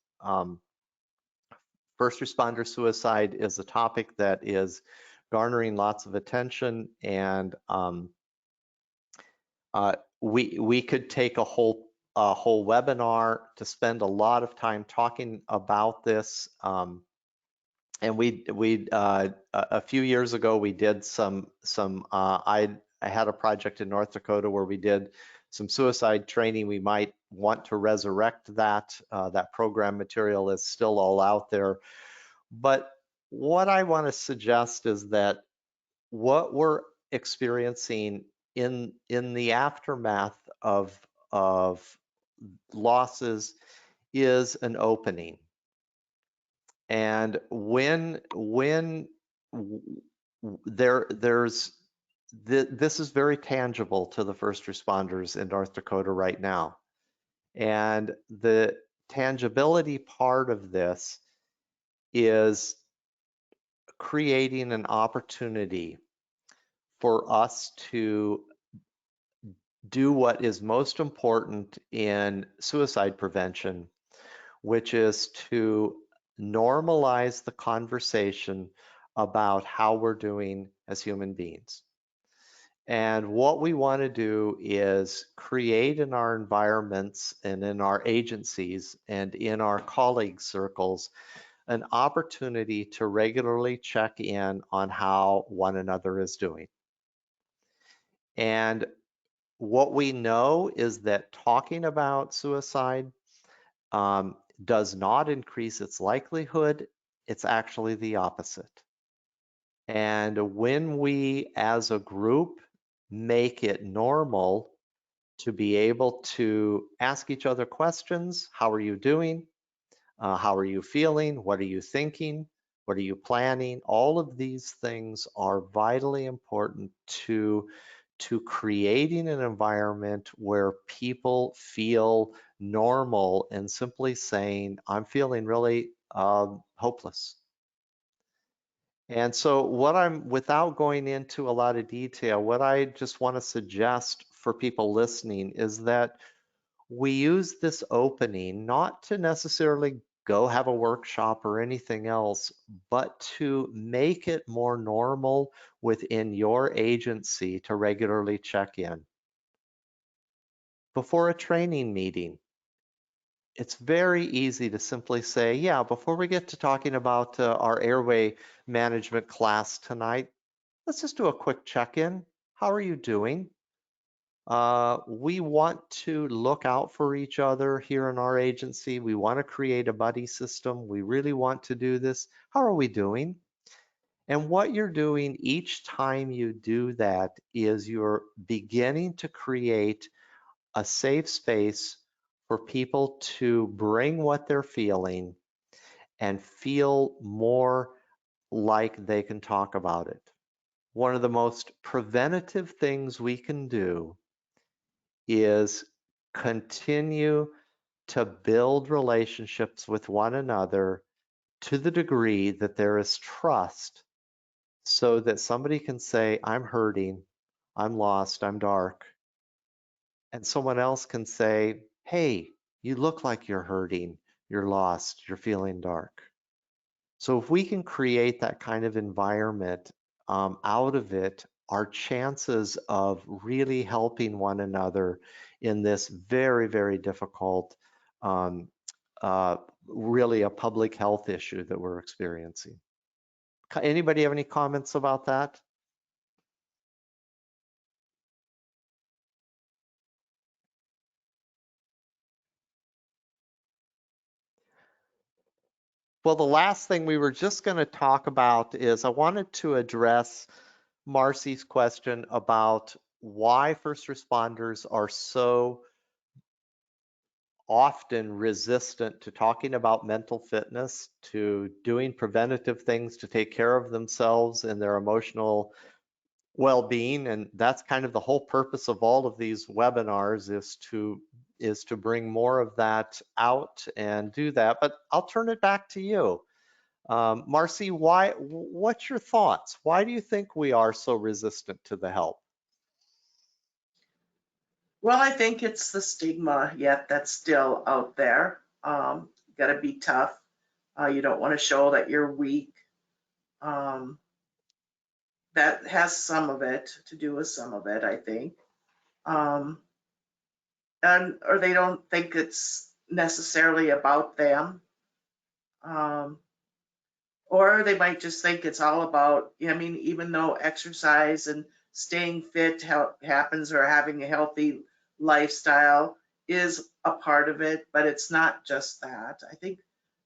first responder suicide is a topic that is garnering lots of attention, and we could take a whole webinar to spend a lot of time talking about this. And we a few years ago we did some I had a project in North Dakota where we did some suicide training. We might want to resurrect that. That program material is still all out there. But what I want to suggest is that what we're experiencing in the aftermath of losses is an opening. And when this is very tangible to the first responders in North Dakota right now. And the tangibility part of this is creating an opportunity for us to do what is most important in suicide prevention, which is to normalize the conversation about how we're doing as human beings. And what we want to do is create in our environments and in our agencies and in our colleague circles an opportunity to regularly check in on how one another is doing. And what we know is that talking about suicide does not increase its likelihood. It's actually the opposite. And when we as a group make it normal to be able to ask each other questions, how are you doing? How are you feeling? What are you thinking? What are you planning? All of these things are vitally important to creating an environment where people feel normal and simply saying, I'm feeling really hopeless. And so without going into a lot of detail, what I just want to suggest for people listening is that we use this opening not to necessarily go have a workshop or anything else, but to make it more normal within your agency to regularly check in. Before a training meeting, it's very easy to simply say, yeah, before we get to talking about our airway management class tonight, let's just do a quick check-in. How are you doing? We want to look out for each other here in our agency. We want to create a buddy system. We really want to do this. How are we doing? And what you're doing each time you do that is you're beginning to create a safe space for people to bring what they're feeling and feel more like they can talk about it. One of the most preventative things we can do is continue to build relationships with one another to the degree that there is trust so that somebody can say, I'm hurting, I'm lost, I'm dark. And someone else can say, hey, you look like you're hurting, you're lost, you're feeling dark. So if we can create that kind of environment out of it, our chances of really helping one another in this very, very difficult, um, really a public health issue that we're experiencing. Anybody have any comments about that? Well, the last thing we were just going to talk about is I wanted to address Marcy's question about why first responders are so often resistant to talking about mental fitness, to doing preventative things to take care of themselves and their emotional well-being. And that's kind of the whole purpose of all of these webinars is to bring more of that out and do that. But I'll turn it back to you. Marcy, what's your thoughts? Why do you think we are so resistant to the help? Well, I think it's the stigma yet that's still out there. You got to be tough. You don't want to show that you're weak. That has some of it to do with some of it, I think. Um, or they don't think it's necessarily about them. Or they might just think it's all about, I mean, even though exercise and staying fit happens, or having a healthy lifestyle is a part of it, but it's not just that. I think,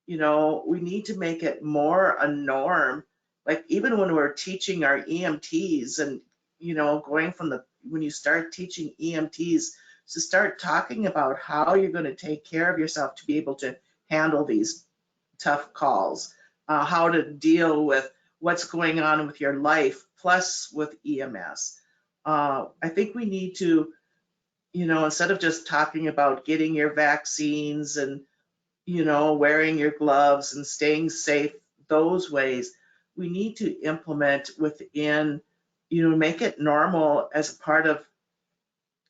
we need to make it more a norm. Like even when we're teaching our EMTs and, going from when you start teaching EMTs to start talking about how you're going to take care of yourself to be able to handle these tough calls, how to deal with what's going on with your life, plus with EMS. I think we need to, instead of just talking about getting your vaccines and, wearing your gloves and staying safe, those ways, we need to implement within, make it normal as a part of,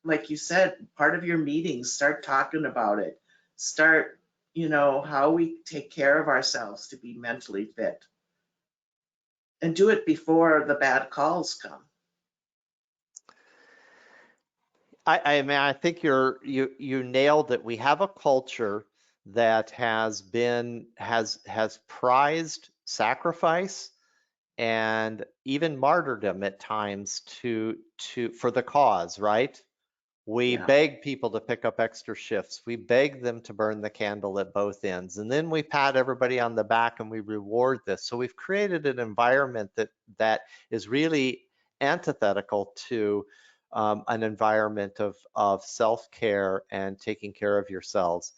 like you said, part of your meetings. Start talking about it. Start, how we take care of ourselves to be mentally fit. And do it before the bad calls come. I mean, I think you nailed it. We have a culture that has prized sacrifice and even martyrdom at times for the cause, right? We Yeah. beg people to pick up extra shifts. We beg them to burn the candle at both ends. And then we pat everybody on the back and we reward this. So we've created an environment that is really antithetical to an environment of self-care and taking care of yourselves.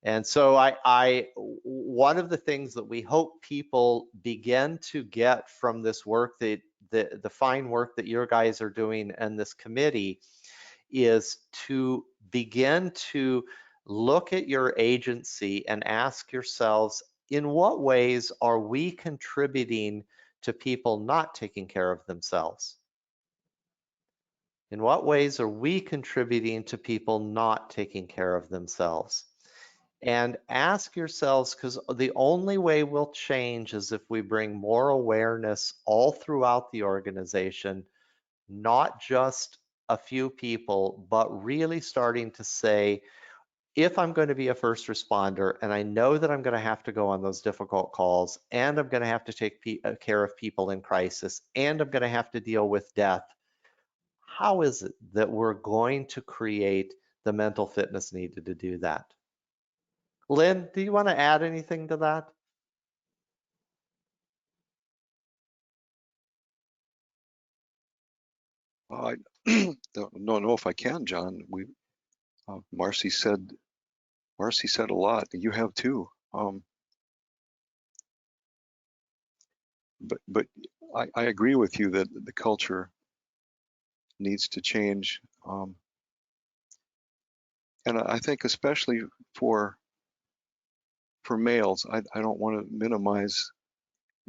And so one of the things that we hope people begin to get from this work, the fine work that your guys are doing and this committee, is to begin to look at your agency and ask yourselves, in what ways are we contributing to people not taking care of themselves? In what ways are we contributing to people not taking care of themselves? And ask yourselves, because the only way we'll change is if we bring more awareness all throughout the organization, not just a few people, but really starting to say, if I'm going to be a first responder and I know that I'm going to have to go on those difficult calls and I'm going to have to take care of people in crisis and I'm going to have to deal with death, how is it that we're going to create the mental fitness needed to do that? Lynn, do you want to add anything to that? I don't know if I can, John. Marcy said a lot. You have too. But I agree with you that the culture needs to change. And I think especially for males, I don't want to minimize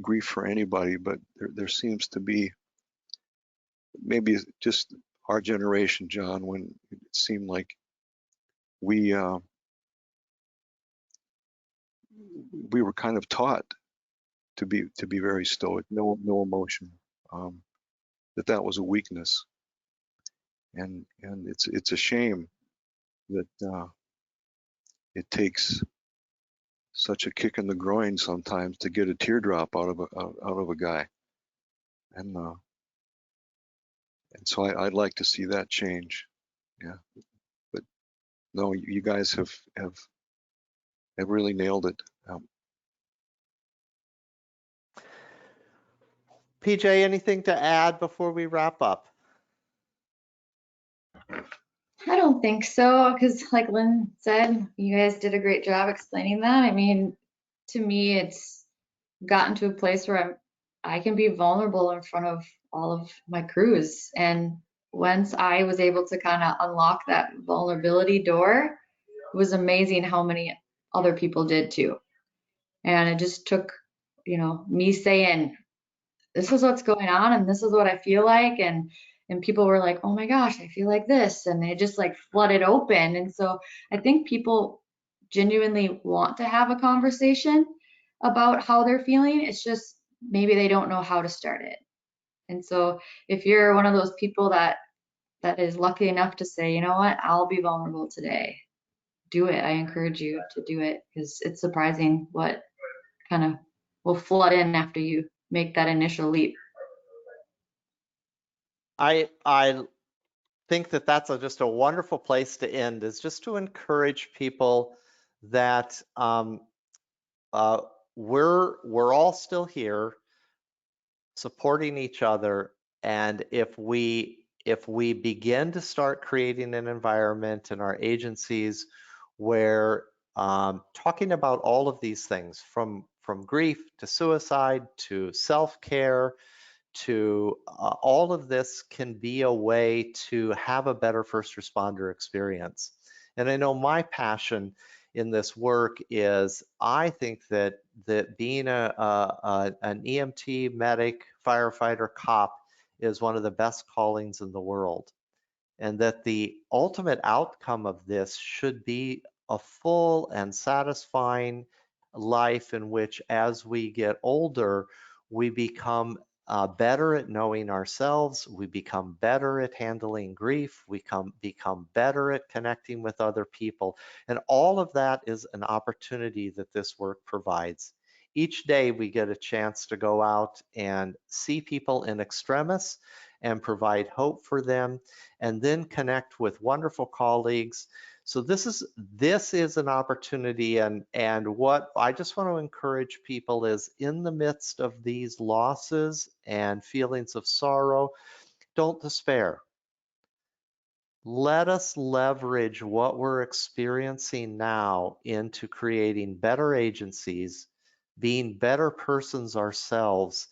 grief for anybody, but there seems to be maybe just our generation, John, when it seemed like we were kind of taught to be very stoic, no emotion, that was a weakness, and it's a shame that it takes such a kick in the groin sometimes to get a teardrop out of a guy, and so I'd like to see that change. Yeah, but no, you guys have really nailed it. PJ, anything to add before we wrap up? I don't think so, because like Lynn said, you guys did a great job explaining that. I mean, to me, it's gotten to a place where I can be vulnerable in front of all of my crews. And once I was able to kind of unlock that vulnerability door, it was amazing how many other people did too. And it just took, me saying, this is what's going on and this is what I feel like. And people were like, oh my gosh, I feel like this. And it just like flooded open. And so I think people genuinely want to have a conversation about how they're feeling. It's just maybe they don't know how to start it. And so if you're one of those people that is lucky enough to say, you know what, I'll be vulnerable today, do it. I encourage you to do it, because it's surprising what kind of will flood in after you make that initial leap. I think that that's just a wonderful place to end, is just to encourage people that we're all still here supporting each other, and if we begin to start creating an environment in our agencies where talking about all of these things, from grief to suicide to self-care to all of this, can be a way to have a better first responder experience. And I know my passion in this work is, I think that being an EMT, medic, firefighter, cop is one of the best callings in the world. And that the ultimate outcome of this should be a full and satisfying life in which, as we get older, we become better at knowing ourselves, we become better at handling grief, we become better at connecting with other people. And all of that is an opportunity that this work provides. Each day we get a chance to go out and see people in extremis and provide hope for them, and then connect with wonderful colleagues. So this is an opportunity, and what I just want to encourage people is, in the midst of these losses and feelings of sorrow, don't despair. Let us leverage what we're experiencing now into creating better agencies, being better persons ourselves,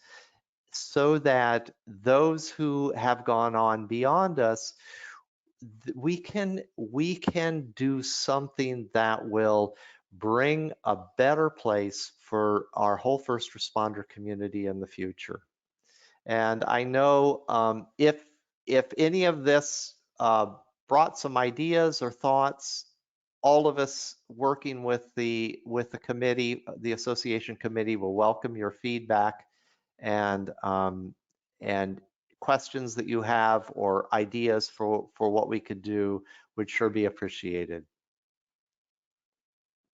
so that those who have gone on beyond us, we can do something that will bring a better place for our whole first responder community in the future. And I know if any of this brought some ideas or thoughts, all of us working with the committee, the association committee, will welcome your feedback and questions that you have or ideas for what we could do would sure be appreciated.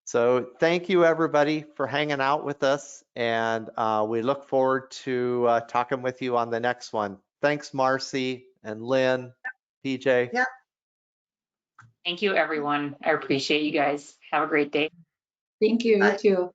So thank you everybody for hanging out with us, and we look forward to talking with you on the next one. Thanks, Marcy and Lynn, PJ. Yeah. Thank you, everyone. I appreciate you guys. Have a great day. Thank you, you Bye. too.